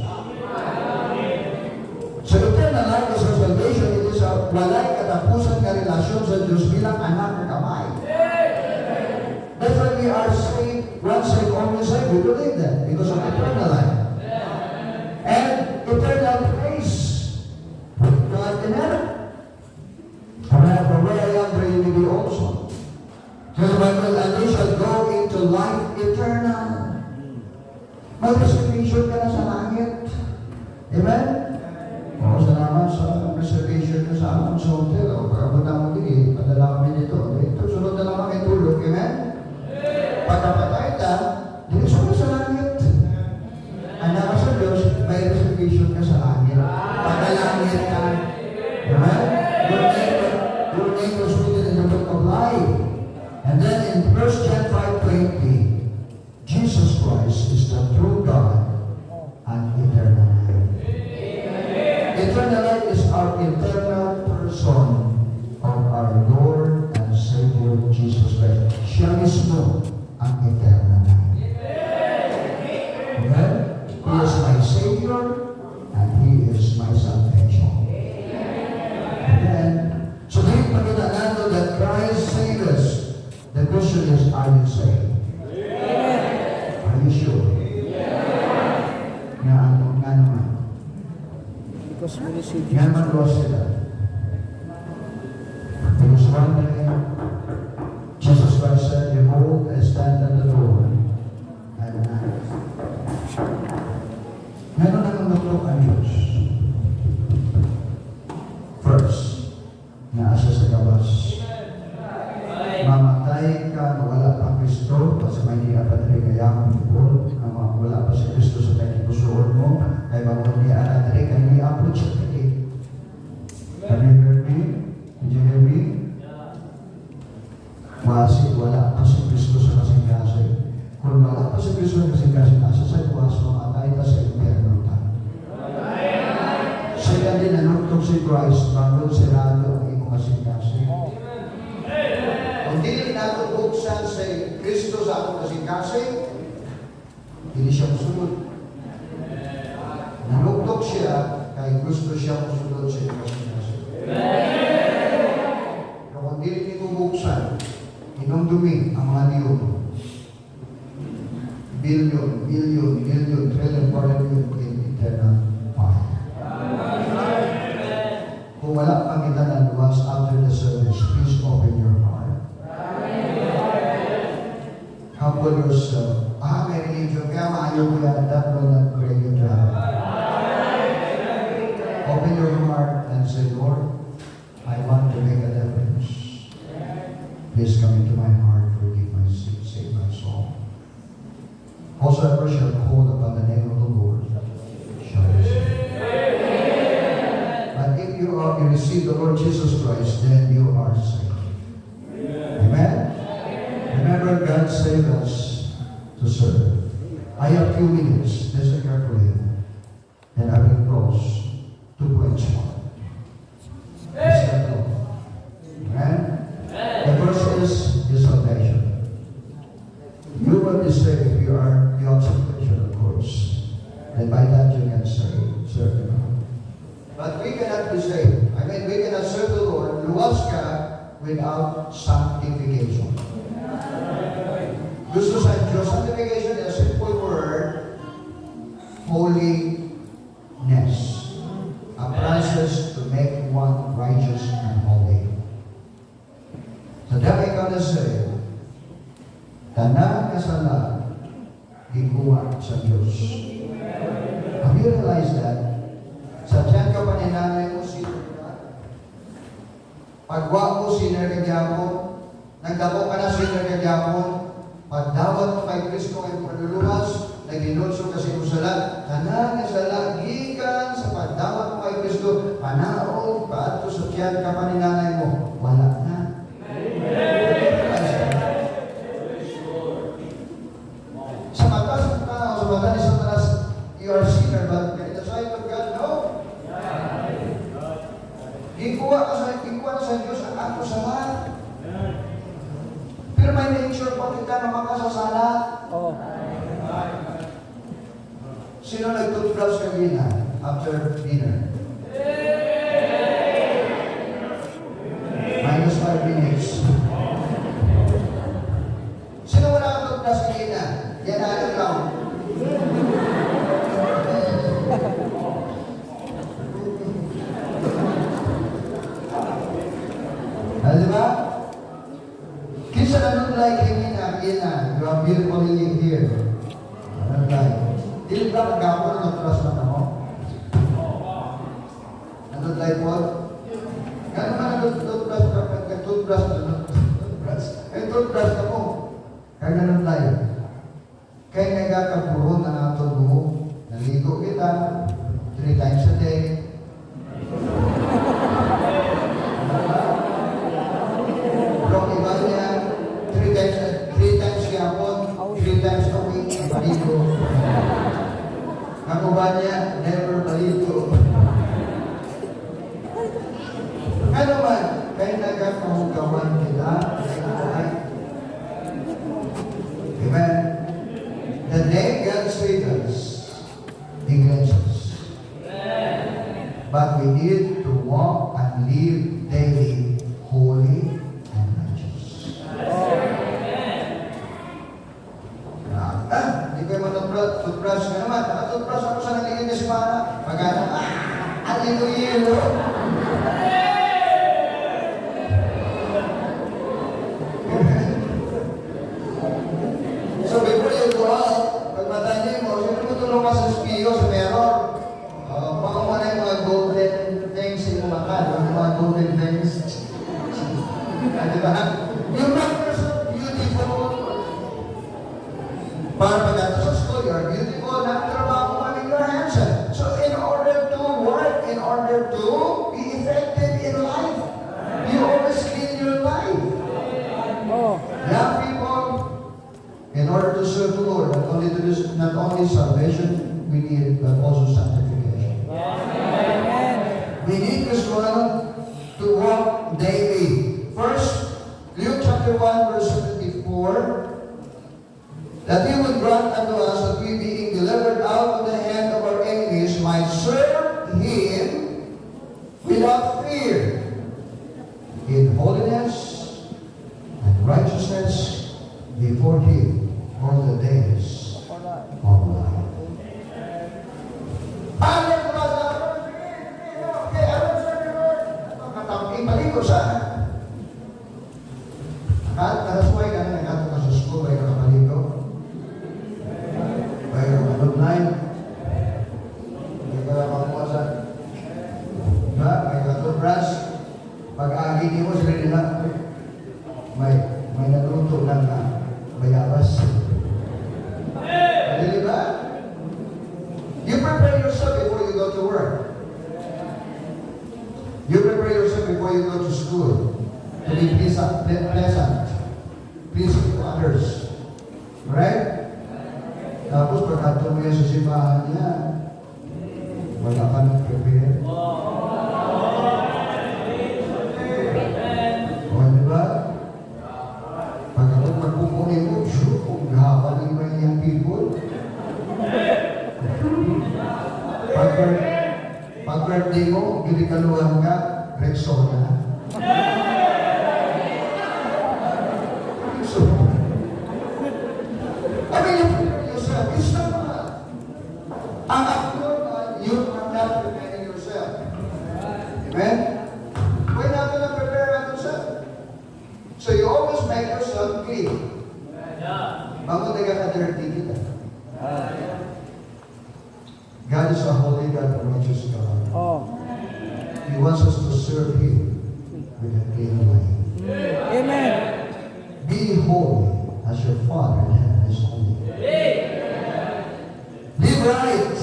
So eternal life is our salvation. It is our walay katapusan na relasyon sa Diyos bilang anak ng kamay. That's why we are saved, once saved, always saved. We believe that because of eternal life. And eternal praise with God in heaven. Amen. From where I am, there you may be also. So the Bible, and they shall go into life eternal. May reservation ka na sa langit. Amen? O, salamat sa reservation ka sa amang sa hotel. O, pagkapunta mo din, padala kami dito. Ito, sunod na lang kami tulog. Amen? Pagkapatay ka, dinisyo ka sa langit. Anak ka sa Diyos, may reservation ka sa langit. Pagkalangit ka. Amen? Your name was written in the book of life. And then in 1 John 5:20, Jesus Christ is the true God and eternal life. Eternal life is our eternal person of our Lord and Savior Jesus Christ. Siya mismo ang eternal life. Amen? He is my Savior and He is my salvation. Amen? So dito pakita natin that Christ saved us. The question is, are you saved? Are you sure? Nga naman. Because we receive Nga Jesus. naman lost sila. Because one day, Jesus Christ said, behold, I stand at the door and knock. Meron naman matok ang Diyos. First, naasa sa gawas. Mamatay ka na wala pa Kristo, kasi may hindi ka pa rin kayang wala pa si Kristo sa Christ, bangod sirado ang imong kasing-kasing. Kung dili nato buksan sa Kristo sa akong kasing-kasing, hindi siya musulod. Nanuktok siya, kay gusto siya musulod sa imong kasing-kasing. Pero kung dili nito buksan, inumdumi ang mga diyon. Billion, trillion, quadrillion in eternal fire. Kung wala pang kita ng luwas after the service, please open your heart. Humble yourself. May religion, kaya maayaw ko yan, that will not bring you down. Open your heart and say, Lord, I want to make a difference. Please come into my heart, forgive my sin, save my soul. Whosoever shall call upon the name of the Lord shall be saved. But if you receive the Lord Jesus Christ, then you are saved. Amen? Remember, God saved us to serve. I have few minutes. Listen carefully. And I will close 2 points more. Let's get going. Amen? The first is salvation. You will be saved if you are beyond salvation, of course. And by that you can serve the Lord. But we cannot be saved. We cannot serve the Lord, luwas ka, without sanctification. Gusto sa Diyos, sanctification is a simple word, holiness. A process to make one righteous and holy. So that I gotta say, tanang kasalanan, giguha sa Diyos. Have you realized that? Sa tiyan ka pa ni nanay mo, sinner ka. Pagwa mo, sinner ka gyapon. Nagdako ka na, sinner ka gyapon. Pagdawat mo kay Kristo ay panuluwas, naginulso kasi mo sala. Tanang kasalanan, gikan sa pagdawat mo kay Kristo, panaog, paato sa tiyan ka pa ni nanay mo, wala na. Sa mata ni Satanas, you are sinner, but in the sight of God, no. Ikuha na sa Diyos ang ato sa lahat. Pero may nature pa kita na makasasala. Sino nag-toothbrush kanina after dinner? Minus 5 minutes. Sino wala kang toothbrush kanina? Yan na lang. Diba? Kisa na like kanina, you are beautifully here. Anong like? Dili ba magkapon ng toothbrush na ako? Anong like po? Gano'n man ang toothbrush ka, toothbrush ka mo. Kaya ganun tayo. Kaya nagkakapuron ang ato buhok. Naligo kita 3 times a day. Pero iba niya 3 times gapon, 3 times a week, paligo. Ang iba niya, never paligo. Ano man, kaya nagkakahugawan kita. Amen. The day God saved us, He cleansed us. But we need to walk and live daily holy and righteous. Hindi kayo matutbrush ka naman. Nakatutbrush ako sa nagiging kasimana. Pagkana, hallelujah! So before you go out, pag matanya mo, sino mo tulong ka sa spiyo, sa mirror? Baka mo na yung mga golden things yung makan, yung mga golden things. Diba? You're not so beautiful. Para pagdating sa school, you're beautiful. Nagtrabaho mo in your handsome. So in order to work, in order to be effective in life, you always clean your life. Young people, in order to serve the Lord, not only salvation we need, but also sanctification. We need Christ Kristo to walk daily. First, Luke chapter 1 verse 74, that He would grant unto us that we being delivered out of the hand of our enemies might serve Him without fear, in holiness and righteousness before Him all the days of life. Ipaligo sana. That's why nagato ka sa school, may nakapaligo. May alumni. May kakapakuwasan. Diba? May katubras. Pag-agi mo sila nila, may naluto ng bayabas. Di ba? You prepare yourself before you go to work. You prepare yourself before you go to school to be pleasant, pleasing to others. Right? Tapos pagkato mo yan sa simbahan niya, wala ka nag-prepare. O, di ba? Pagkato magpupunin mo, sure, kung gahapan ng mga people. Pag-birthday mo, ginikaluhan ka, Rexona. I mean, you prepare yourself. It's not ang abnormal, you are not preparing yourself. Amen? We're not going to prepare yourself. So you always make yourself clean. Bangun ka dirty kita. God is a holy God, a righteous God. He wants us to serve Him with a clean mind. Amen. Be holy as your Father in heaven is holy. Live right.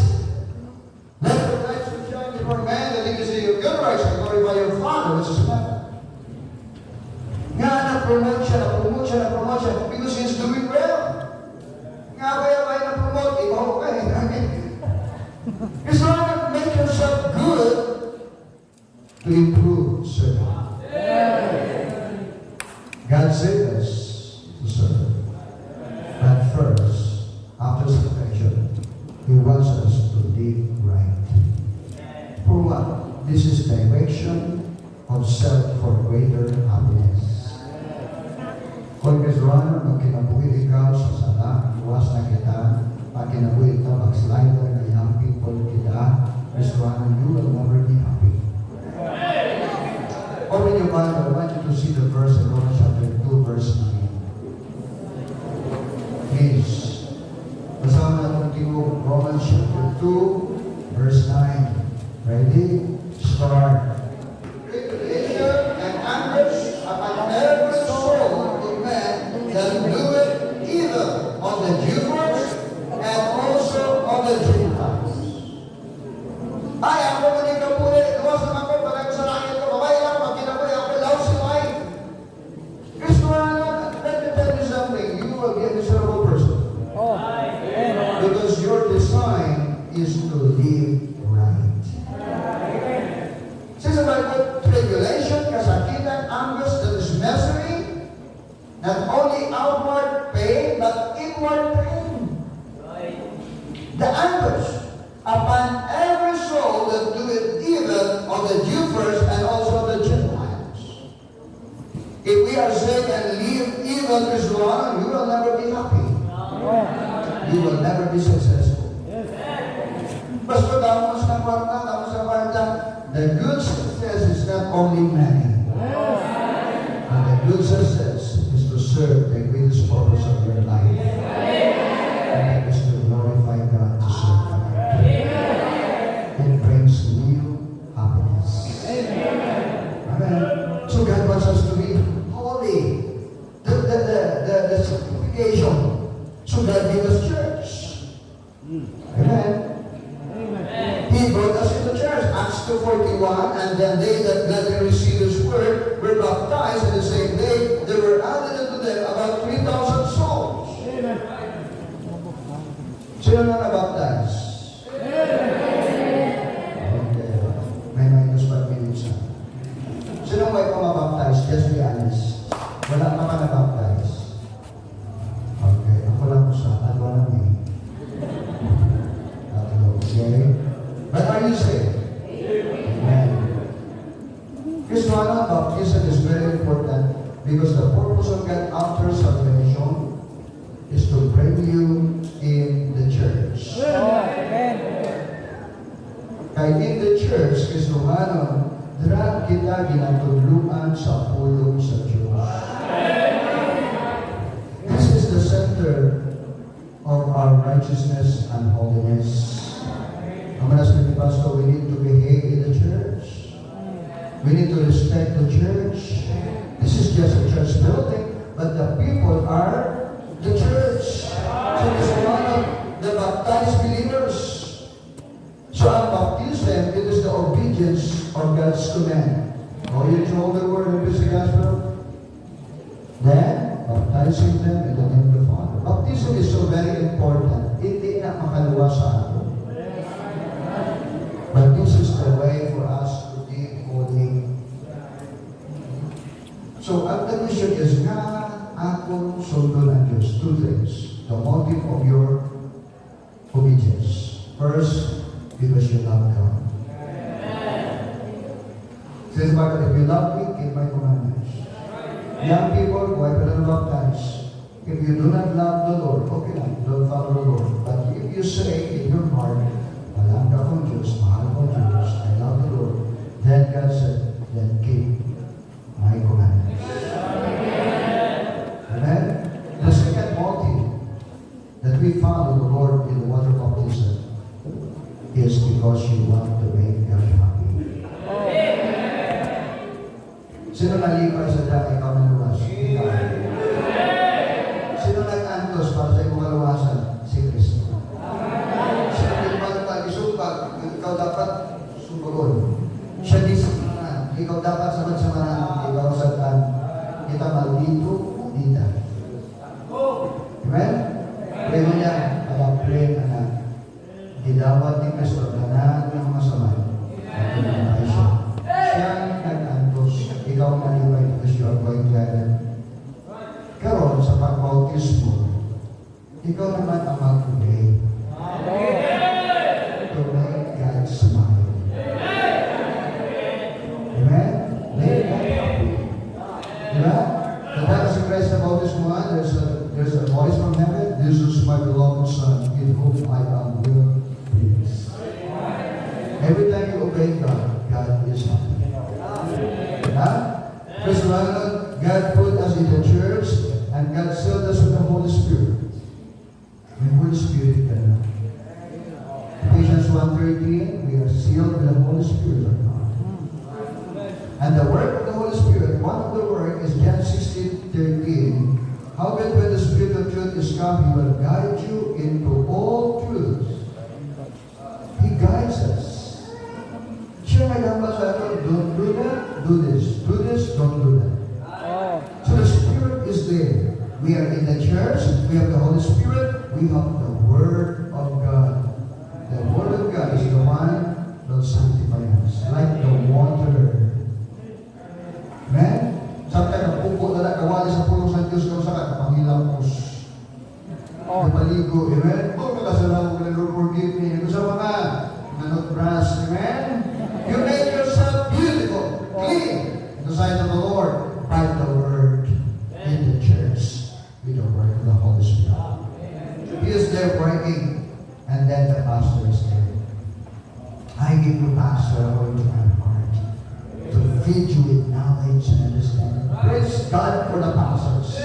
Let your light so shine before men that they can see your good works and glorify your Father which is in heaven. Nga na-promote siya, because He's doing well. Nga kaya na-promote, ikaw ka It's not make yourself good to improve serving. God saved us to serve. But first, after salvation, He wants us to live right. For what? This is direction of self for greater happiness. Kung Mizran, pag kinabuhi ikaw sa sala, iwas na kita, pag kinabuhi ikaw, backslider, na young people kita, Mizran, you will never be happy. Open your Bible, I want you to see the verse in Romans chapter 2, verse 9. Please. Kasama natin tingog Romans chapter 2, verse 9. Ready? Start. Tribulation and anguish upon every soul of man that doeth evil of the Jews and also of the Gentiles. Ay, ako man ikapuli, luwas naman ko, parang sa langit ko, babay lang, pag kinapuli, ako law si Lai. Kristo let me tell you something, you will be a miserable person. Because your design is to live right. Says the Bible, tribulation, kasakitan, anguish, that is misery, not only outward pain, but inward pain. The anguish upon every soul that doeth evil of the Jew first and also the Gentiles. If we are saved and live evil this long, you will never be happy. You will never be successful. Basta daw sa kwarta, the good success is not only money. And the good success is to serve the greatest purpose of your life. And that is to glorify God, to serve God. It brings new happiness. Amen. So God wants us to be holy. The sanctification. So God gave us church. Amen. He brought us into church. Acts 2:41, and then they that gladly received His word were baptized, and the same day there were added unto them about 3,000 souls. Sino na nabaptize? Okay. May minus 5 minutes. Because the purpose of God after salvation is to bring you in the church. Kaya in the church, Kristohanon, dira kita ginatudluan sa pulong sa Diyos. This is the center of our righteousness and holiness. Naman as many pastor, we need to behave in the church. We need to respect the church. This is just a church building, but the people are the church. So this is one of the baptized believers. So ang baptism, it is the obedience of God's command. Oh, you know the word and preach the gospel? Then, baptizing them in the name of the Father. Baptism is so very important. Hindi na makalawa sa atin. But this is the way for us to be holy. So, ang mission is nga akong sundo ng Diyos. Two things. The motive of your obedience. First, because you love God. Says Bible, if you love me, keep my commandments. Young people, why are you baptized? If you do not love the Lord, okay lang, don't follow the Lord. But if you say in your heart, walang ka kong Diyos, mahal kong Diyos, I love the Lord, then God said, then keep my commandments. Amen? The second motive that we follow the Lord in the water baptism is because you want to make God happy. Sino nalipay sa dati ikaw na luwas? Ikaw. Sino nag-antos para sa iyong kaluwasan? Si Kristo. Sino nagpagpag isupag? Ikaw dapat sumuron. Siya disiplinan. Ikaw dapat samad-samaran. Ikaw satan. Kita maldito, dita. Amen? Pray mo niya. Kaya pray na na. Didawat ni Kristo na ng mga samay. At pinamay siya. Siya nag-antos. Ikaw nalibay because you are going to heaven. Karon sa pag-bautismo, ikaw naman ang mag-pray. To make God smile. Amen? Make God happy. Diba? Kaya sa Christ na bautismo, there's a voice from heaven. This is my beloved Son, in whom I am well pleased. Every time you obey God, God is happy. First of all, God put us in the church and God sealed us with the Holy Spirit. The Holy Spirit can. Ephesians 1:13, we are sealed with the Holy Spirit of God. And the work of the Holy Spirit, one of the work is John 16:13. How that when the Spirit of truth is come, He will guide you into all truth. He guides us. Siya nagamba sa atin, don't do that, do this, don't do that. So the Spirit is there. We are in the church, we have the Holy Spirit, we have the Word of God. The Word of God is the one that will sanctify us, like the water. Amen? Samtang napupo na kawali sa pulong sa Diyos, kung saan, pangilamos. Napaligo, amen? Oh, nakasalamu ka na, Lord, forgive me. Ito sa mga nanot-brass, amen? You make yourself beautiful, clean, in the sight of the Lord, by the Word in the church, with the Word of the Holy Spirit. He is there praying, and then the pastor is there. I give you, Pastor, according to my heart, to feed you with knowledge and understanding. Praise God for the pastors.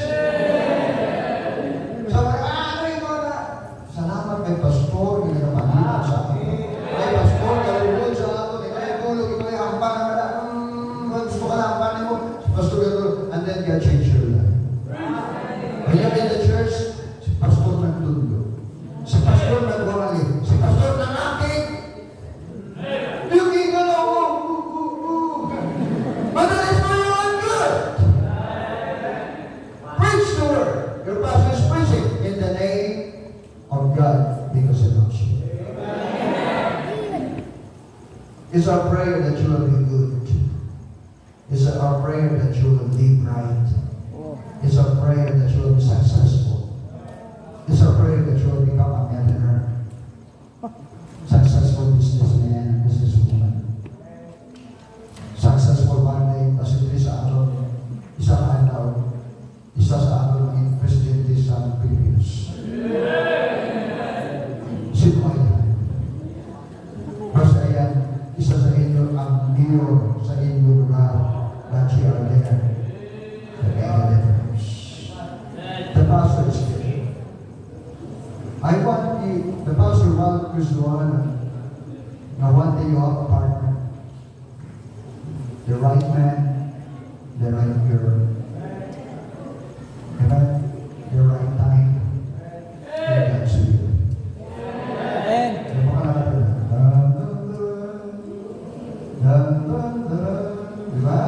Sabi, ano ito na? Salamat kay Pastor, hindi na panilang sa akin. Kay Pastor, kalulod sa akin, ikay tulog, ikay hampan na na, gusto ka na hampanin mo. Pastor, kalulod, and then God change your life. Kaya in the church, si Pastor nagtulog. Si Pastor nagwawali. Si Pastor nangakit. Yuki ka na, but that is for your own good. Preach the word. Your pastor is preaching in the name of God because he loves you. It's our prayer that you will be good. It's our prayer that you will live right. It's our prayer that you will be successful. It's our prayer that you will become a millionaire. Successful businessman, businesswoman. Successful one day, kasi sa araw, isang araw, mayor sa inyong lugar, that you are there to make a difference. The pastor is there. I want the pastor want Christian. Now one day you have a partner. The right man, the right girl. Amen? The right time. And that's you. Amen. Yung mga natin. Diba?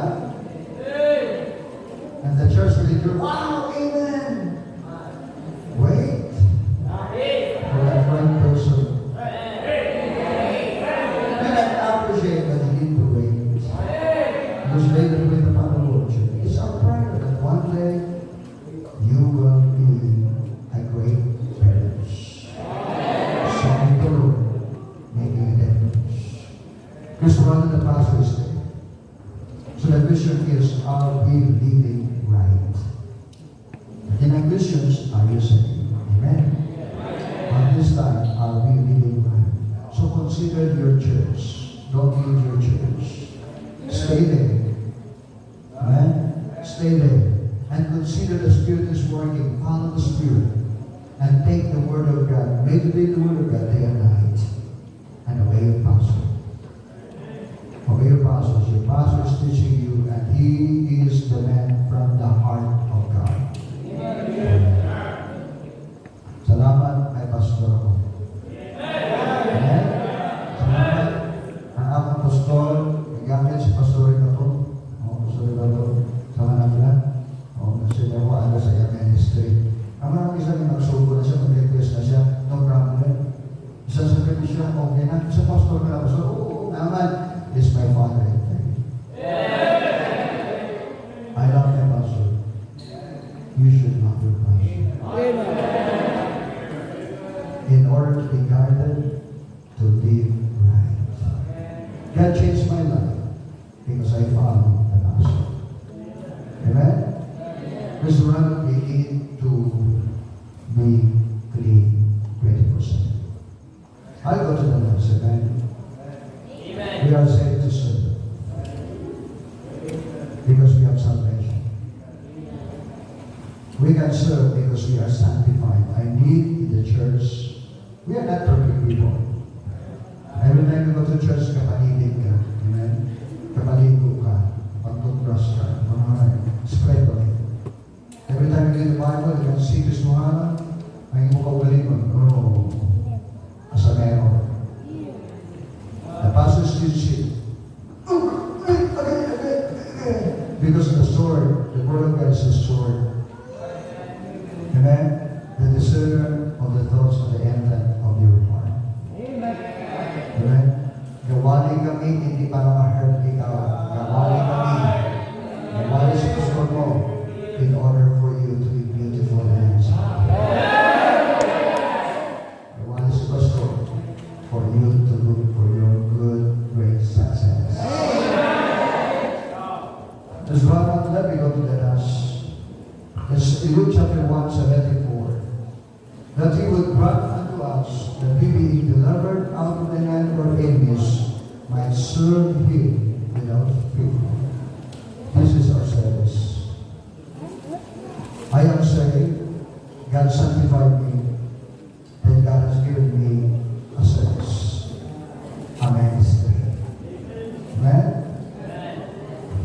And the church will do, wow, amen. Wait. For that right person. And I appreciate that you need to wait. Because later with the Father Lord, it's our prayer that one day you will be a great parent. So may the Lord make you a difference. Because one of the pastors there. So the question is, are we living right? And the questions, are you saved? Amen. At this time, are we living right? So consider your church. Don't leave your church. Stay there. Amen? Stay there. And consider the Spirit is working. Follow the Spirit. And take the Word of God. Meditate the Word of God day and night. And obey your pastor. Obey your pastors. Your pastor is teaching you, and he is the man from the heart of God. Salamat kay pastor ako. Amen? Salamat. Ang akong pastor, nagamit si pastor ito. Pastor ito. Sama na pala. Kasi ako ano sa iyong ministry. Ang marami isa yung nagsugo na siya, mag-request na siya, no problem. Isa sa kami siya, okay na. Isa pastor ka na. So, oo, naman. Is my father in heaven. I love my pastor. You should love your pastor. In order to be guided, to live right. God changed my life because I followed the pastor. Amen? Mr. Ron, we need to be clean 20%. I'll go to the next, amen? We are saved to serve. Because we have salvation. We can serve because we are sanctified. I need in the church. We are not perfect people. Every time you go to church, kapalilig ka. Amen? Kapaligo ka. Pag-toothbrush ka. Spread ko. Every time you read the Bible, you can see this Muhammad. Ay mo kaugaling mo. Oh. Asamero. The pastor is teaching. Because the sword, the word of God is a sword. Amen? The discerner of the thoughts of the intent of your heart. Amen? Gawali kami, hindi para ma-hurt ikaw. Gawali kami. Gawali sa pastor mo in order for you to be beautiful and handsome. Gawali sa pastor for you to look for your good, great success. As well, let me go to the last. It's Luke chapter 1:74. That he would grant unto us that we being delivered out of the hand of our enemies might serve him without fear. This is our service. I am saved. God sanctified me. Then God has given me a service. Amen. Amen?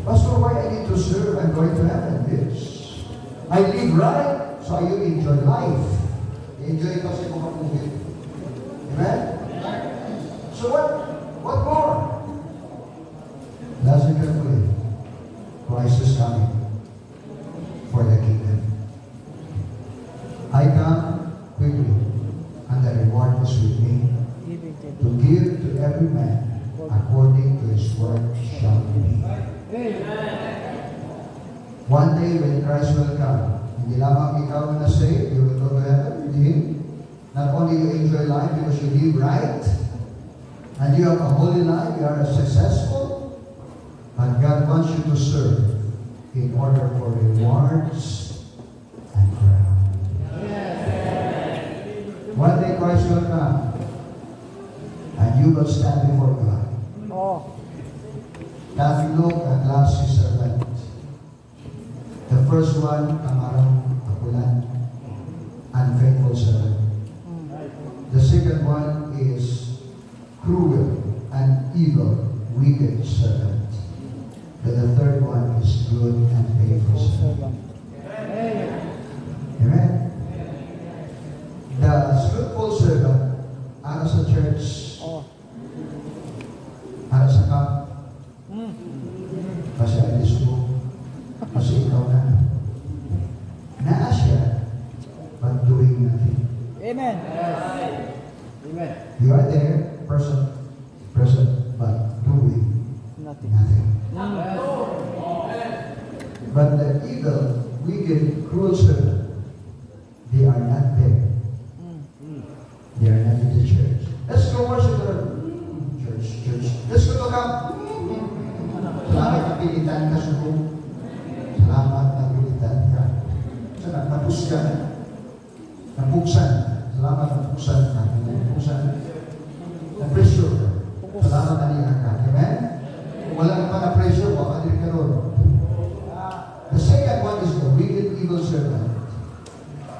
Pastor, why I need to serve? I'm going to heaven. Yes. I live right, so you enjoy life. Enjoy kasi kung makulit. Amen? So what more? Listen carefully. Christ is coming for the kingdom. I come quickly, and the reward is with me, to give to every man according to his work shall be. One day when Christ will come, hindi lamang ikaw na saved, you will go to heaven with Him. Not only you enjoy life because you live right, and you have a holy life, you are successful, but God wants you to serve in order for rewards and crown. One day Christ will come, and you will stand before God. Oh. Tatlo ka klase servant. The first one, kamarang kapulan, unfaithful servant. The second one is cruel and evil, wicked servant. The third one is good and faithful servant. Amen? The fruitful servant, ano sa church, Oh. ano sa camp, kasi alis mo, kasi ikaw na. Naa siya, but doing nothing. Amen. You are there, present, but doing Nothing. nothing. But the evil, wicked, cruel servant, they are not there. They are not in the church. Let's go worship the Lord. Church. Let's go to camp. Salamat napilitan ka suko. Salamat napilitan ka. Salamat napuskan. Napuksan. Salamat napuksan ka. Napuksan. Na-pressure ka. Salamat nalihan ka. Amen? Kung wala ka pa na-pressure, waka din ka ron. The second one is the wicked, evil servant.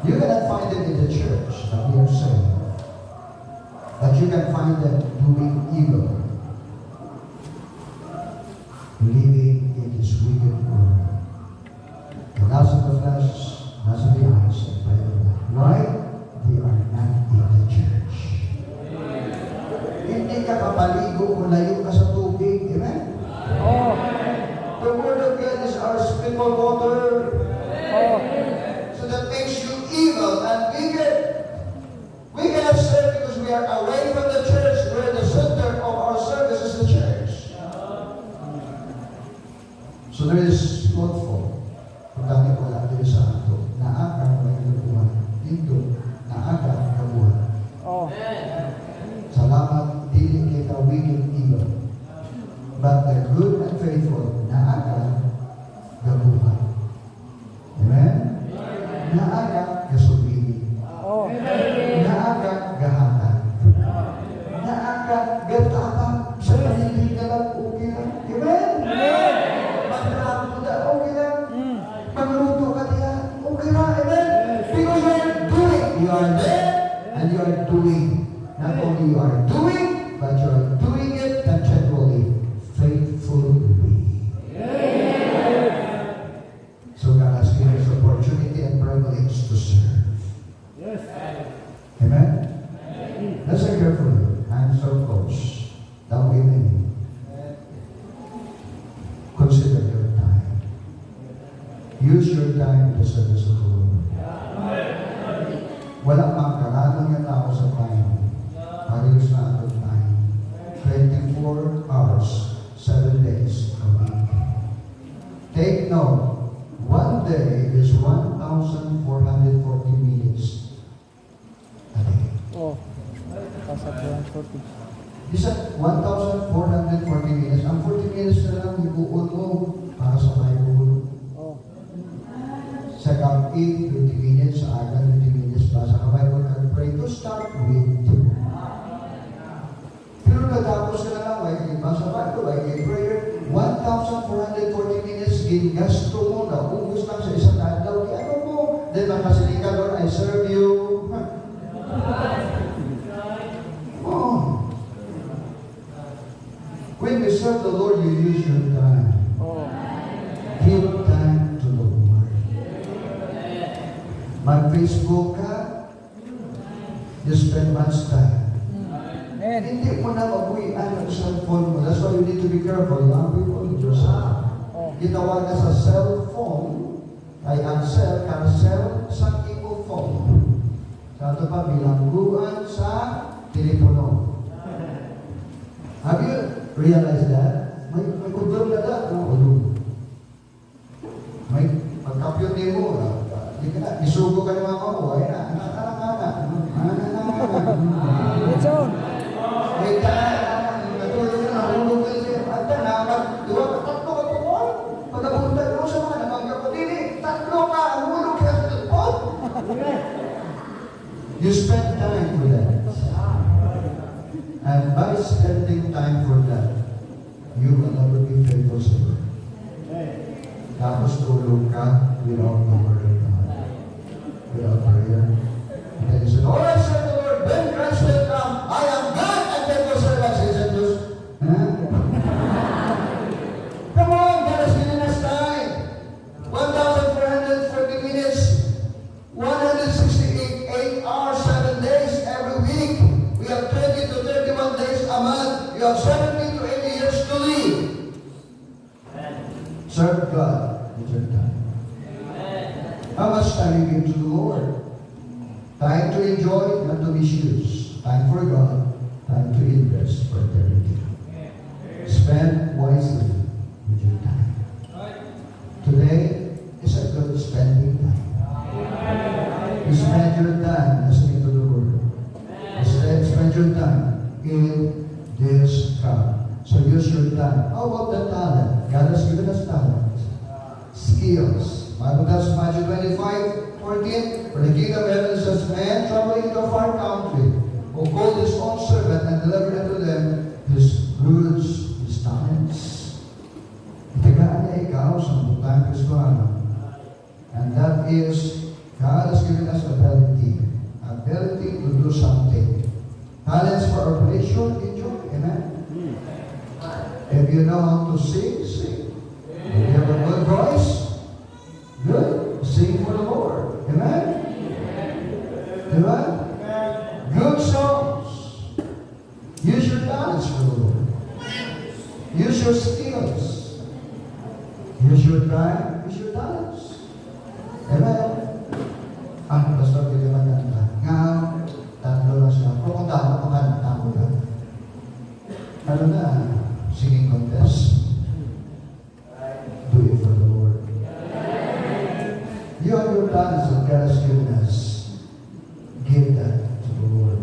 You cannot find them in the church, that we are saying. But you can find them doing evil. Living in this wicked world. The lust of the flesh, lust of the eyes, and pride of life. Why? They are not in the church. Hindi ka papaligo kung layo ka sa tubig. Amen? Oh. The word of God is our spiritual water. Oh. So that makes you evil and wicked. We cannot serve because we are away from the church, where the center of our service is the church. So there is slothful. Kung dami wala din sa ato, naakang may kabuhan. Dito, naakang kabuhan. Oh. Salamat, dili kita wicked evil. But the good and faithful, naakang kabuhan. Amen? Naakang kasubili. Oh. Naakang gahakan. Naakang gatapang sa paligid na lang, okay lang. Amen? Magdrapo na, okay lang. Magluto ka niya, okay lang. Amen? Because you are there, and you are doing. Not only you are doing, but you are doing it continually, faithfully. So God has given us opportunity and privilege to serve. Amen? Listen carefully. Hands are closed. Down giving. Consider your time. Use your time in the service of the Lord. Walang mangkarano niya tao sa time. Parehas na atong time. 24 hours, 7 days a week. Take note, one day is 1,440 minutes a day. Oh. Pasat 140. Isa, 1,440 minutes. Ang 40 minutes na lang, ibuon mo para sa Bible. Oh. Sa kapit, 20 minutes. Sa aga, 20 minutes pa. Sa Bible, and pray to start with. Pero natapos ka na lang, like, sa Bible, like, prayer, 1,440 minutes, gingasto mo, naubos lang sa isang adlaw. Ano mo? Then, makasiling ka, Lord, I serve you. Oh. When you serve the Lord, you use your time. Oh. Give time to the Lord. Mag-Facebook ka, you spend much time. Amen. Hindi mo na mabuhian ang cellphone mo. That's why you need to be careful. Young people, yourself. Oh. Gitawag ka sa cellphone, ay ang cell sa imo phone. Sa ito pa, bilangguan sa telepono. Have you realized that? May kudong na da. May pagkapyot din mo. Hindi ka na, isugo ka naman mo. Ay na, anak. It's on. May natulog ka na, hulog ka siya. At na, duwa ka, tatlo ka po. Pagkapunta mo sa mga namagkapatili, tatlo ka, hulog ka sa po. You spend time for that. And by spending time for that, you will never be faithful servant. Tapos tulog ka without the word of God, without prayer. And then he said, all right, said the Lord, when Christ will come, I am God and faithful servant, says Jesus. Huh? Come on, God has given us time. 1,440 minutes, 168 hours, 7 days every week. We have 20 to 31 days a month. You have 70 to 80 years to live. Serve God with your time. How much time you give to the Lord? Time to enjoy, not to misuse. Time for God, time to invest for eternity. Spend wisely with your time. Today is a good spending time. You spend your time listening to the Word. Spend your time in this God. So use your time. How about the talent? God has given us talent. Skills. Bible tells Matthew 25:14, for the kingdom of heaven is as man traveling to a far country, who called his own servant and delivered unto them his goods, his talents. Itigaan niya ikaw sa butang Kristohano. And that is, God has given us ability to do something. Talents for our pleasure, enjoy. Amen? If you know how to sing, sing. If you have a good voice, good. Sing for the Lord. Amen? Amen? Good songs. Use your talents for the Lord. Use your skills. Use your time. Use your talents. Amen? Basta pwede maganda. Ngaw, tatlo lang siya. Kung tama, kumanta mo lang. Ano na? Singing contest. Do it for the Lord. You have your talents that God has given us. Give that to the Lord.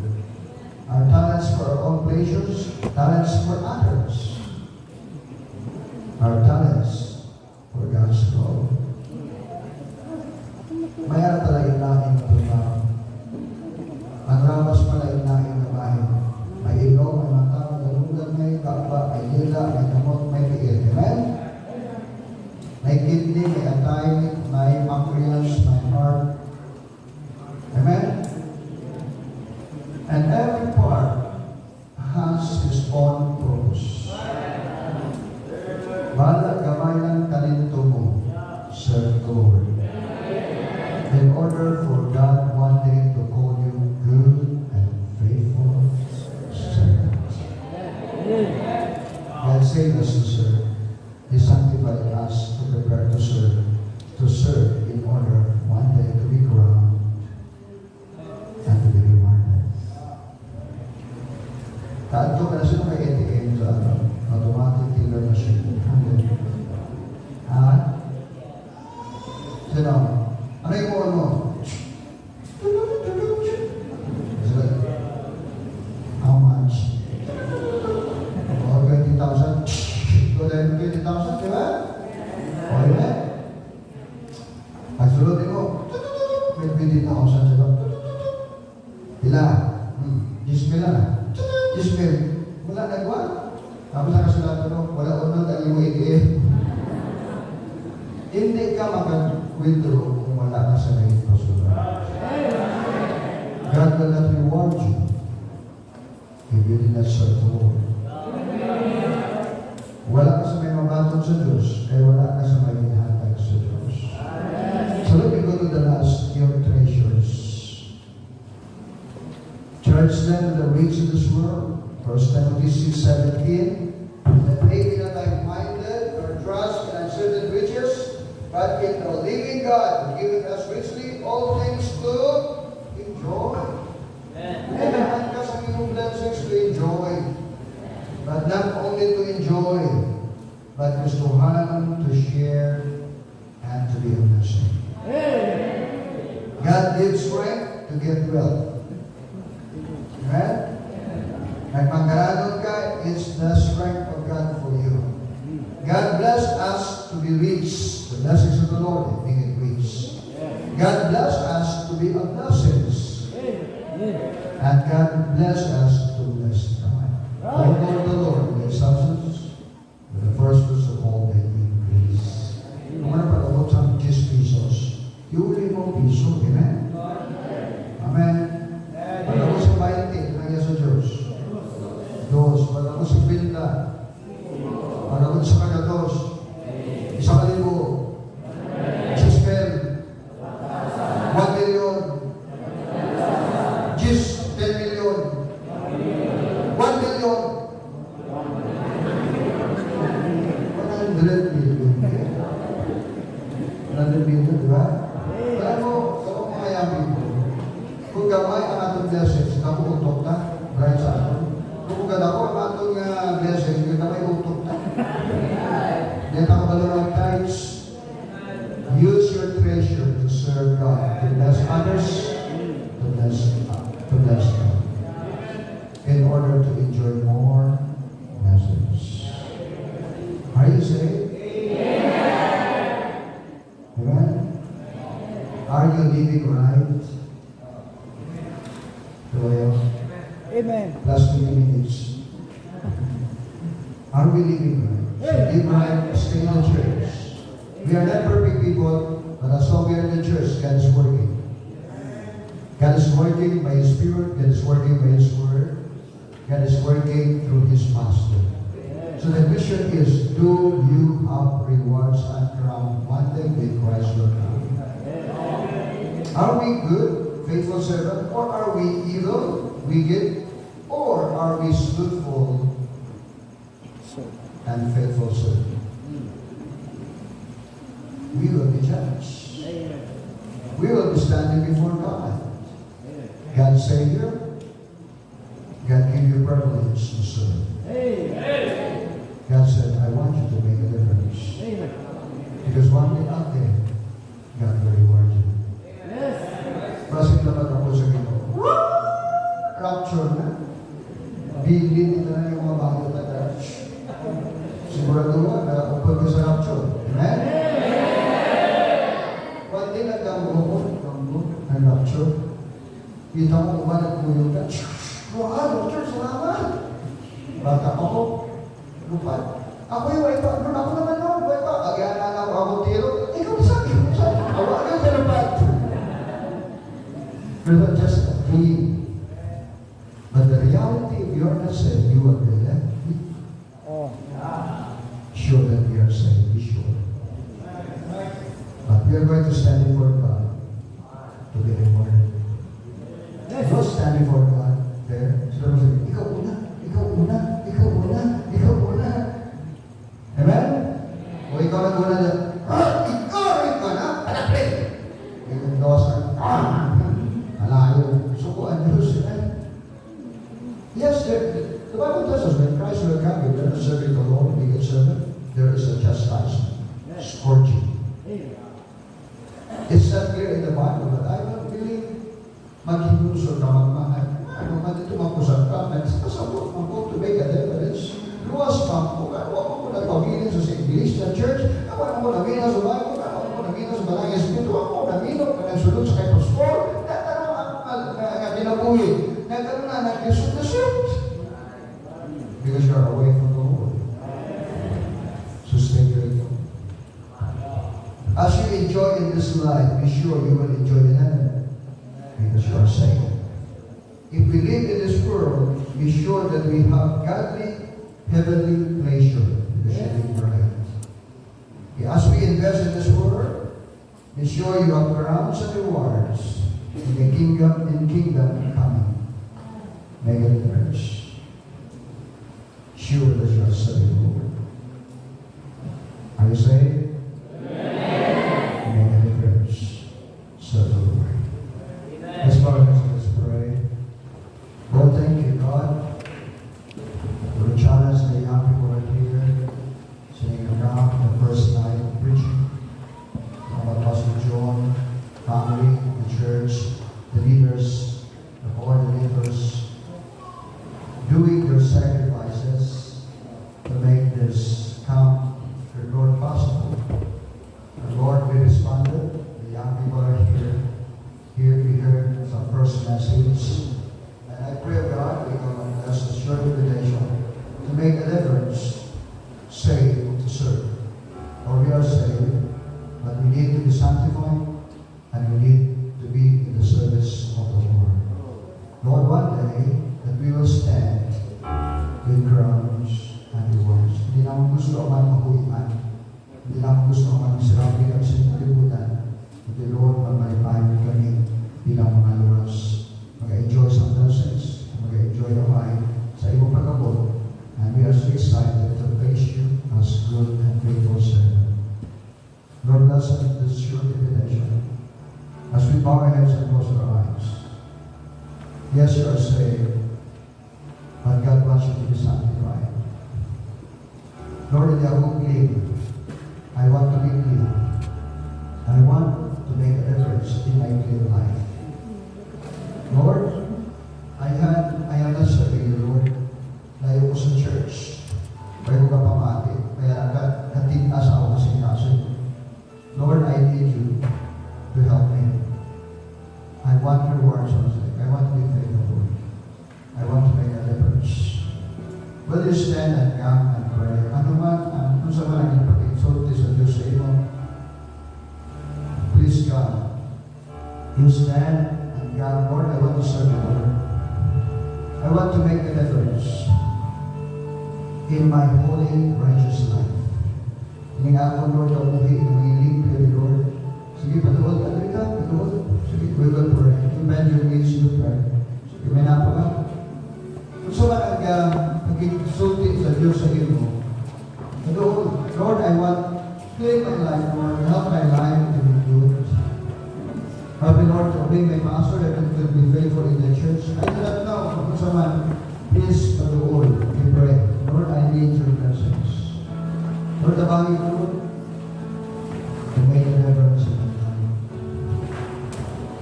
Our talents for our own pleasures, talents for others. Our talents for God's glory. Mayroon talaga inahin na trabaho. Ang ramas pala inahin na bahay. May ilong, may mata, may lugan, may kapa, may dila, may kamot, may tiil. Amen? May kidney, may atay, may pancreas, may heart. Amen? And every part has its own purpose. Bala gamay ng talento mo, serve the Lord. In order for God one day to call you good and faithful servant. God saved us to serve. He sanctified us to prepare to serve. To serve in order one day to be crowned and to be rewarded. Tato ka na sino kay ATM sa automatic teller machine. Ha? Sino? Ano yung call mo? How much? Oh, 20,000. Go then 20,000, di ba? O, diba? Pagsulot mo, may 20,000 sila. Pila? 10,000 na. 10,000. Wala nagwa. Tapos nakasulat mo, wala unang daliwin. Hindi ka mag-withdraw kung wala ka sa ngayon pasulat. God will not reward you if you did not serve the Lord. Wala ka sa may mabatong sa Diyos, kaya wala ka sa may hinahatag sa Diyos. So let me go to the last, your treasures. Church then the rich in this world, 1 Timothy 6:17, that they be not like-minded, nor trust in uncertain riches, but in the living God, who giveth us richly all things to enjoy. Kailangan ka sa iyong blessings to enjoy. But not only to enjoy, but Kristohanan to share and to be a blessing. God gives strength to get wealth. Amen? Nagpanggaradon ka, it's the strength of God for you. God bless us to be rich. The blessings of the Lord, make it rich. God bless us to be a blessings. And God bless us to bless God. O Lord, the Lord, may substance, piso. Amen? Amen. Pag ako sa 20, nagyan sa Diyos. Dos. Pag ako sa 50, pag ako sa kagados, 1,000. Jisbel, 1 million. Jis, 10 million. 1 million. 100 million. 100 million, di ba? Kaya mo, mga yamin mo, kung gamay ang atong blessings, kamo utok na, right sa aton. Kung ganda ko ang atong blessings, kung gamay utok na. Then ang kalawang times, use your treasure to serve God, to bless others, to bless God, in order to enjoy more blessings. Are you saved? Amen? Are you living right? Loyal? Amen. Last 20 minutes. Are we living right? Live right, stay in the church. We are not perfect people, but as long as we are in the church, God is working. God is working by His Spirit, God is working by His Word, God is working through His Master. So the question is, do you have rewards and crown one day with Christ your crown? Are we good, faithful servant, or are we evil, wicked, or are we slothful and faithful servant? We will be judged. We will be standing before God. God Savior, God give you privilege to serve. God said, I want you to make a difference. Because one day out there, God will reward you. Pasig dapat ako sa Ginoo. Rapture na. Bilin na yung mga bago na church. Sigurado na upod ka sa rapture. Amen? One day nagkamukot ang rapture. Kita mo kung nagpuyog ka. Rapture, salamat. Bata ako. Lupad. Ako yung wipa. Ako naman noon, wipa. Agyanan ako tiro. Ikaw sa akin. Awa ka sa lupad. We're not just a dream. But the reality, if you are not saved, you will be left. Oh. Sure that we are saved, be sure. But we are going to stand before God to be rewarded. Not standing for God there. So we say, ikaw una, ikaw una, ikaw una, ikaw una. Amen? O ikaw na una dyan, ikaw na, palapit. Ikaw gawa sa alayo. Sukuan Diyos. Yes, the Bible tells us when Christ will come, if they're not serving the Lord, we get servant, there is a chastisement, scourging. It's not clear in the Bible, but I don't believe maghinuso ka magmahal. Ano man ito magkusap ka, nagsasabot mo to make a difference. Luwas pa mo, ako mo nagpamilin sa English na church, ako mo namina sa Bible, ako mo namina sa Barangay Espiritu, ako mo namina pa nagsulod sa kay pastor, natanong ako nga binabuhi, nagtanong na naglisod. Because you are away from the Lord. So stay grateful. As you enjoy in this life, be sure you will enjoy in heaven. Because you are saved. If we live in this world, be sure that we have godly, heavenly pleasure. Because you live right. As we invest in this world, be sure you have crowns and rewards in the kingdom coming. Make a difference. Sure that you are saved, Lord. Are you saved? Amen. Make a difference. Serve the Lord. Let's bow our heads, let's pray. Lord, thank you, God, for the challenge the young people are here, sitting around the first night of preaching. From Apostle John, family, the church, the leaders, the coordinators, doing their sacrifices to make this camp, your Lord, possible. And Lord, we responded. The young people are here. Here we heard some first message. And I pray, God, we come as a short invitation to make a difference, saved to serve. For we are saved, but we need to be sanctified, and we need crowns and rewards. Hindi naman gusto ang mga mahuian. Hindi naman gusto ang mga miserabi kami sa kalibutan. Kundi Lord, magmalipayan kami bilang mga luras. Mag-enjoy sa presence. Mag-enjoy ang sa iyong pagkabot. And we are so excited to face you as good and faithful servant. Lord, bless us with this short invitation. As we bow our heads and close our eyes. Yes, you are saved. But God wants you to be sanctified. Lord, hindi ako clean. I want to be clean. I want to make a difference in my clean life. Lord, I am not serving you, Lord. Layo ko sa church. Bago ka pamati. Kaya katintas ako kasi kaso. Lord, I need you to help me. I want your words on today. I want to be faithful. I want to make a difference. Will you stand and come and pray? Ano man, kung sa mga naging pag-exalti sa Diyos sa iyo, please God, you stand and God, Lord, I want to serve you, Lord. I want to make a difference in my holy, righteous life. Hindi nga ako, Lord, ang umiling kayo, Lord. Sige, patuwag ka, patuwag. Sige, we will pray. You bend your knees, you pray. Sige, may napaka. Kung sa mga pag-exalti sa Diyos sa iyo, Lord, I want to clean my life, Lord. Help my life to be good. Help me, Lord, to obey my pastor that I will be faithful in the church. I do not know kung sa mga please, patuloy, we pray. Lord, I need your presence. Lord, abangin ko, to make a difference in my life.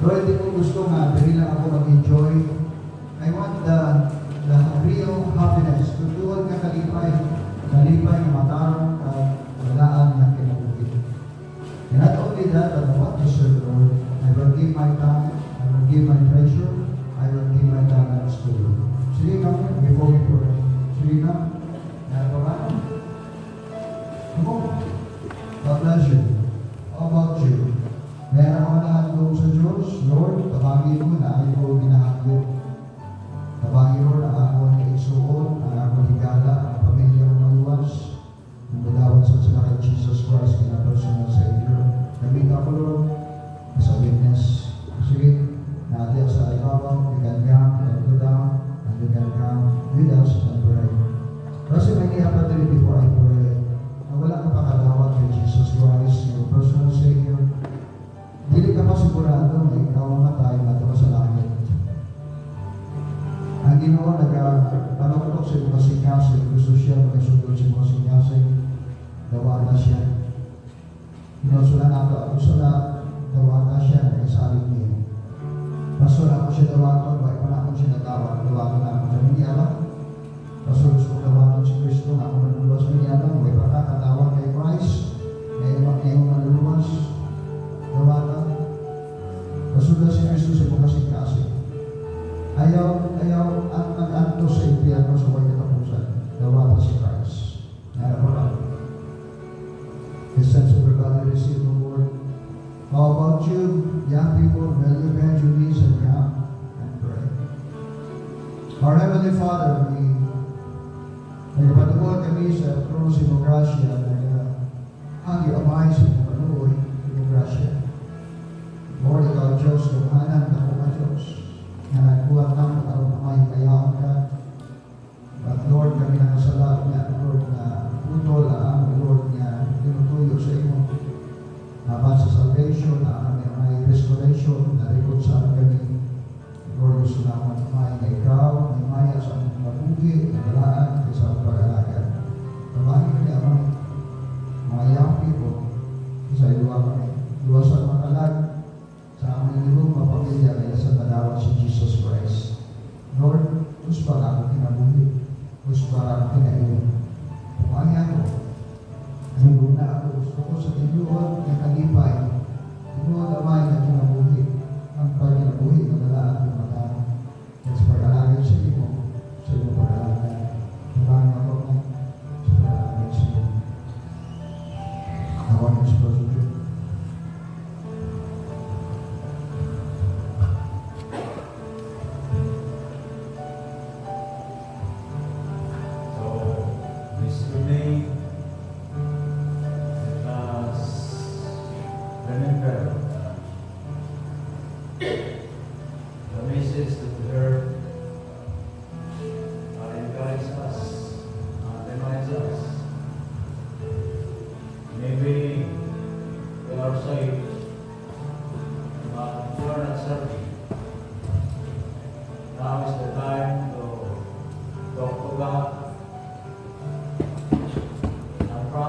Lord, hindi ko gusto nga, dahil lang ako mag-enjoy. I want the real happiness. Tutuwag na kalipay na matarong walaan na kinabuhi. And not only that, but I want to serve the Lord. I will give my time, I will give my treasure, I will give my talents to you. Sige na, before we pray. Sige na, napagaan. Come on. God bless you. How about you? Meron ako na handog sa Diyos. Lord, tabangin mo na ay ko ginahagyo. Tabangin mo na ako na isuon, ang ako higala, ang pamilya ng maluwas. Ang madawat sa sila kay Jesus Christ, kinapersonal Savior. Nabit ako, Lord, sa witness. Sige, natin sa ibabaw, you can go down, and you can come with us and pray. Kasi may kiyapatid before I pray, na wala ka pa kadawat kay Jesus Christ, your personal Savior. Hindi ka pa sigurado na ikaw mamatay na ito sa langit. Ang Ginoo nagpanakutok sa mga singkasing, gusto siya magkasugod sa mga singkasing, dawata siya. Pinusula nato ako sa dawata siya, nagkasalit niya. Pastor ako siya dawaton, may panakon siya nagawat, dawaton na ako sa Minyala. Pastor gusto ko dawaton si Kristo, ako manuluwas Minyala, may pagkakatawag kay Christ, ngayong manuluwas, dawata. Pastor si Kristo sa mga singkasing. Ayaw ang nag-anto sa impyerno sa may katapusan. Dawata si Christ. Naraparan. His sense of regard to receive the Lord. How about you, young people? Will you bend your knees and come and pray? Our Heavenly Father, we nagpatuloy kami sa trono sa iyong grasya na ang iamay sa iyong panuloy, iyong grasya. Lord, ikaw Diyos, kumanan na mga Diyos. Na nagbuhat ng magkaroon ng may kayaan ka. But Lord, kami nakasala niya, Lord, na putol ang Lord niya, tinutuyo sa iyo. Naman sa salvation, na may restoration, na reconcile kami. Lord, gusto naman may ikaw, may maya sa mga mabuhi, na balaan, sa pag-alaga. Tabangin kami ang mga young people, sa iyo kami. Luwasan matalag, sa aming ilong mapamilya kaya sa madawat si Jesus Christ. Lord, gusto para ako kinabuhi. Gusto para ako kinaiyon. Pumangin ako. Nandun na ako. Gusto ko sa tinuod na kalipay. Tinuod amay na kinabuhi. Ang pagkinabuhi na dalaan ng mata. At sa pag-alagay sa iyo. Sa iyo pag-alagay. Pumangin ako na sa pag-alagay sa iyo. Nawan ang sponsor.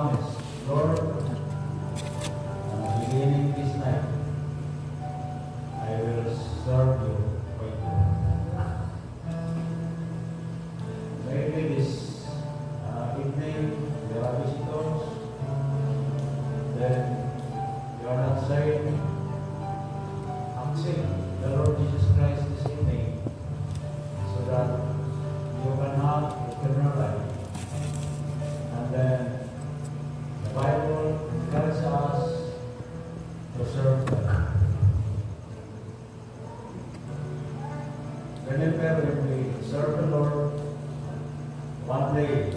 promise, Lord, beginning this night, I will serve you faithfully. Maybe this evening there are visitors, then you are not saved. Accept the Lord Jesus Christ this evening so that you can have eternal life. And then the Bible tells us to serve God. Whenever we serve the Lord, one day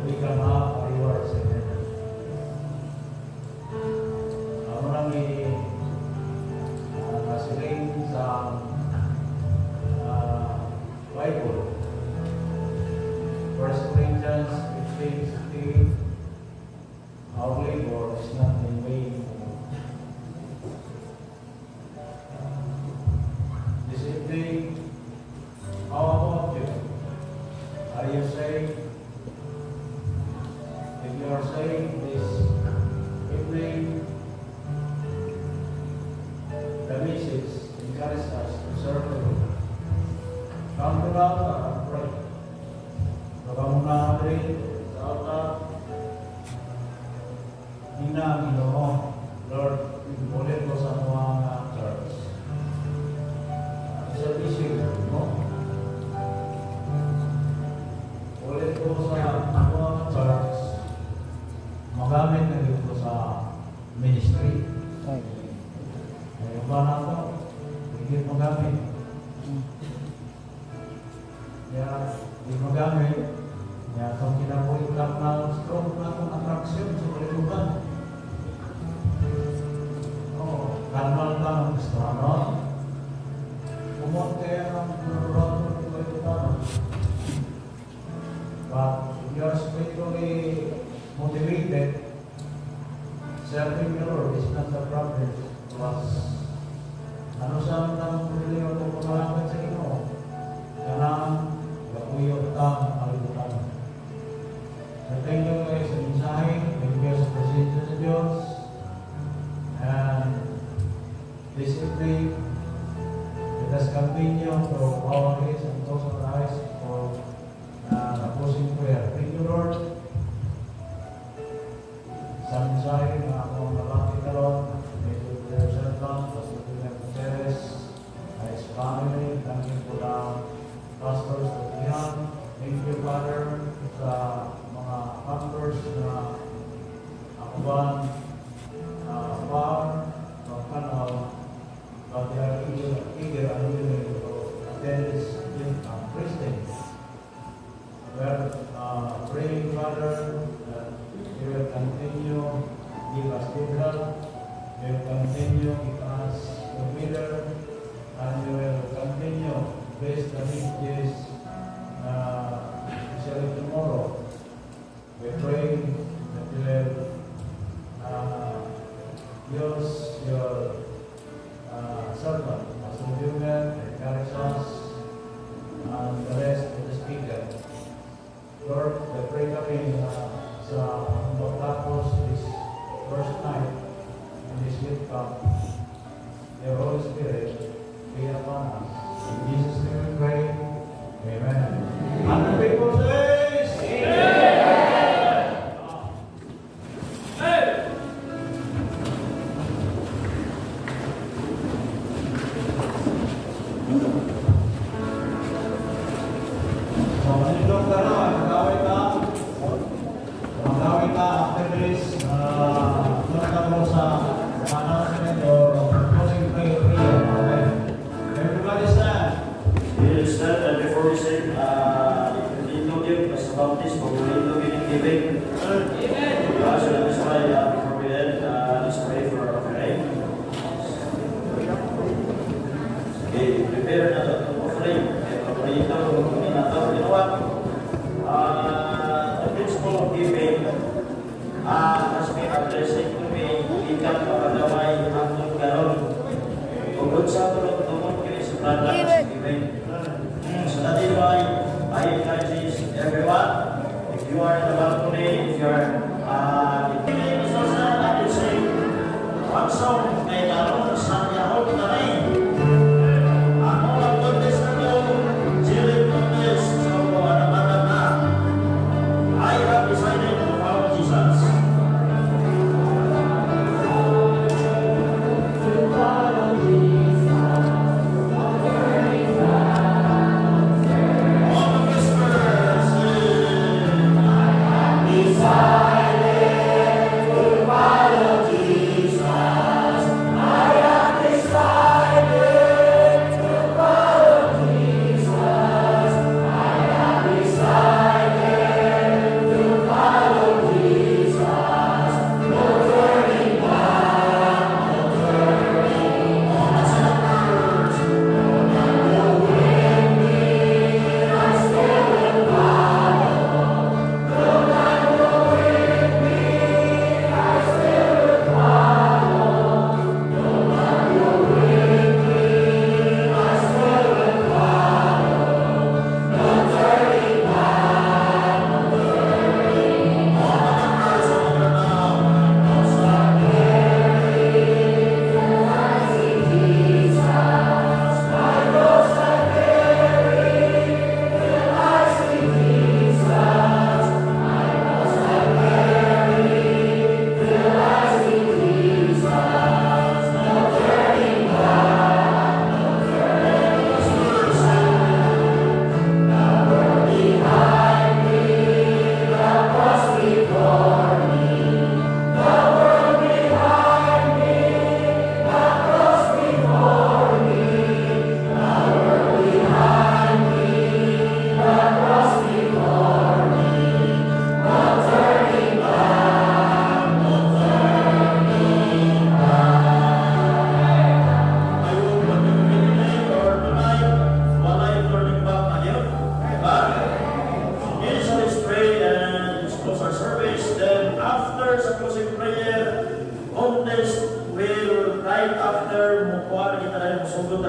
we can have a reward in heaven. Marami nasiling sa Bible. 1 Corinthians 15:16, our labor is not in vain. This evening, how about you? Are you saved? If you are saved this evening, the message encourages us to serve the Lord. Come to the altar and pray. Baka muna natin sa altar, Ginoo, Lord, ulit ko sa mga church. Service mo. Ulit ko sa mga church. Magamit na dito sa ministry. Ngayon ba na ito? Hindi magamit. Kaya, hindi magamit. Kaya, kung kinabuhi ka na strong na itong attraction sa kalimutan. Karmal lang ang gusto ano? Pumunti ang pururot ng kalimutan. But, if you are spiritually motivated, serving the Lord is not the problem to us. Ano saan ang pumili o pumalaman sa Ginoo? Kailangan lakuyot ang kalimutan. So, thank you guys sa mensahe. Thank you sa presensya sa Diyos. And this evening, let us continue to our eyes and close our eyes for the closing prayer. Thank you, Lord. Sa mensahe na akong nabati ka, Lord. Thank you for your servant, Pastor William Gutierrez, his family. Thank you for the pastors that we have. Thank you, Father, sa mga pastors na akuban, power, pagkanaw, but they are eager and willing to attend this Christian. We are praying, Father, that you will continue give us good health, you will continue give us good leader, and you will continue bless the messages, especially tomorrow. We pray that you will use your servant, Pastor William, encourage us, and the rest of the speaker. Lord, we pray kami sa pagtapos this first night in this youth camp, your Holy Spirit be upon us. In Jesus' name we pray. Amen. And the people say, Amen. So that is why I encourage everyone, if you are in the balcony, if you are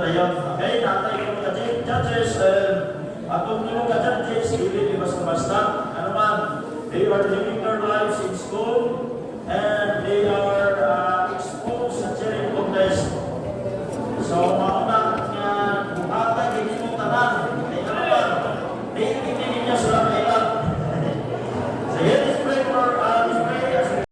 na yun. Okay? Natay ko mga judges, atong mga judges, hindi basta-basta. Ano man, they are living their lives in school,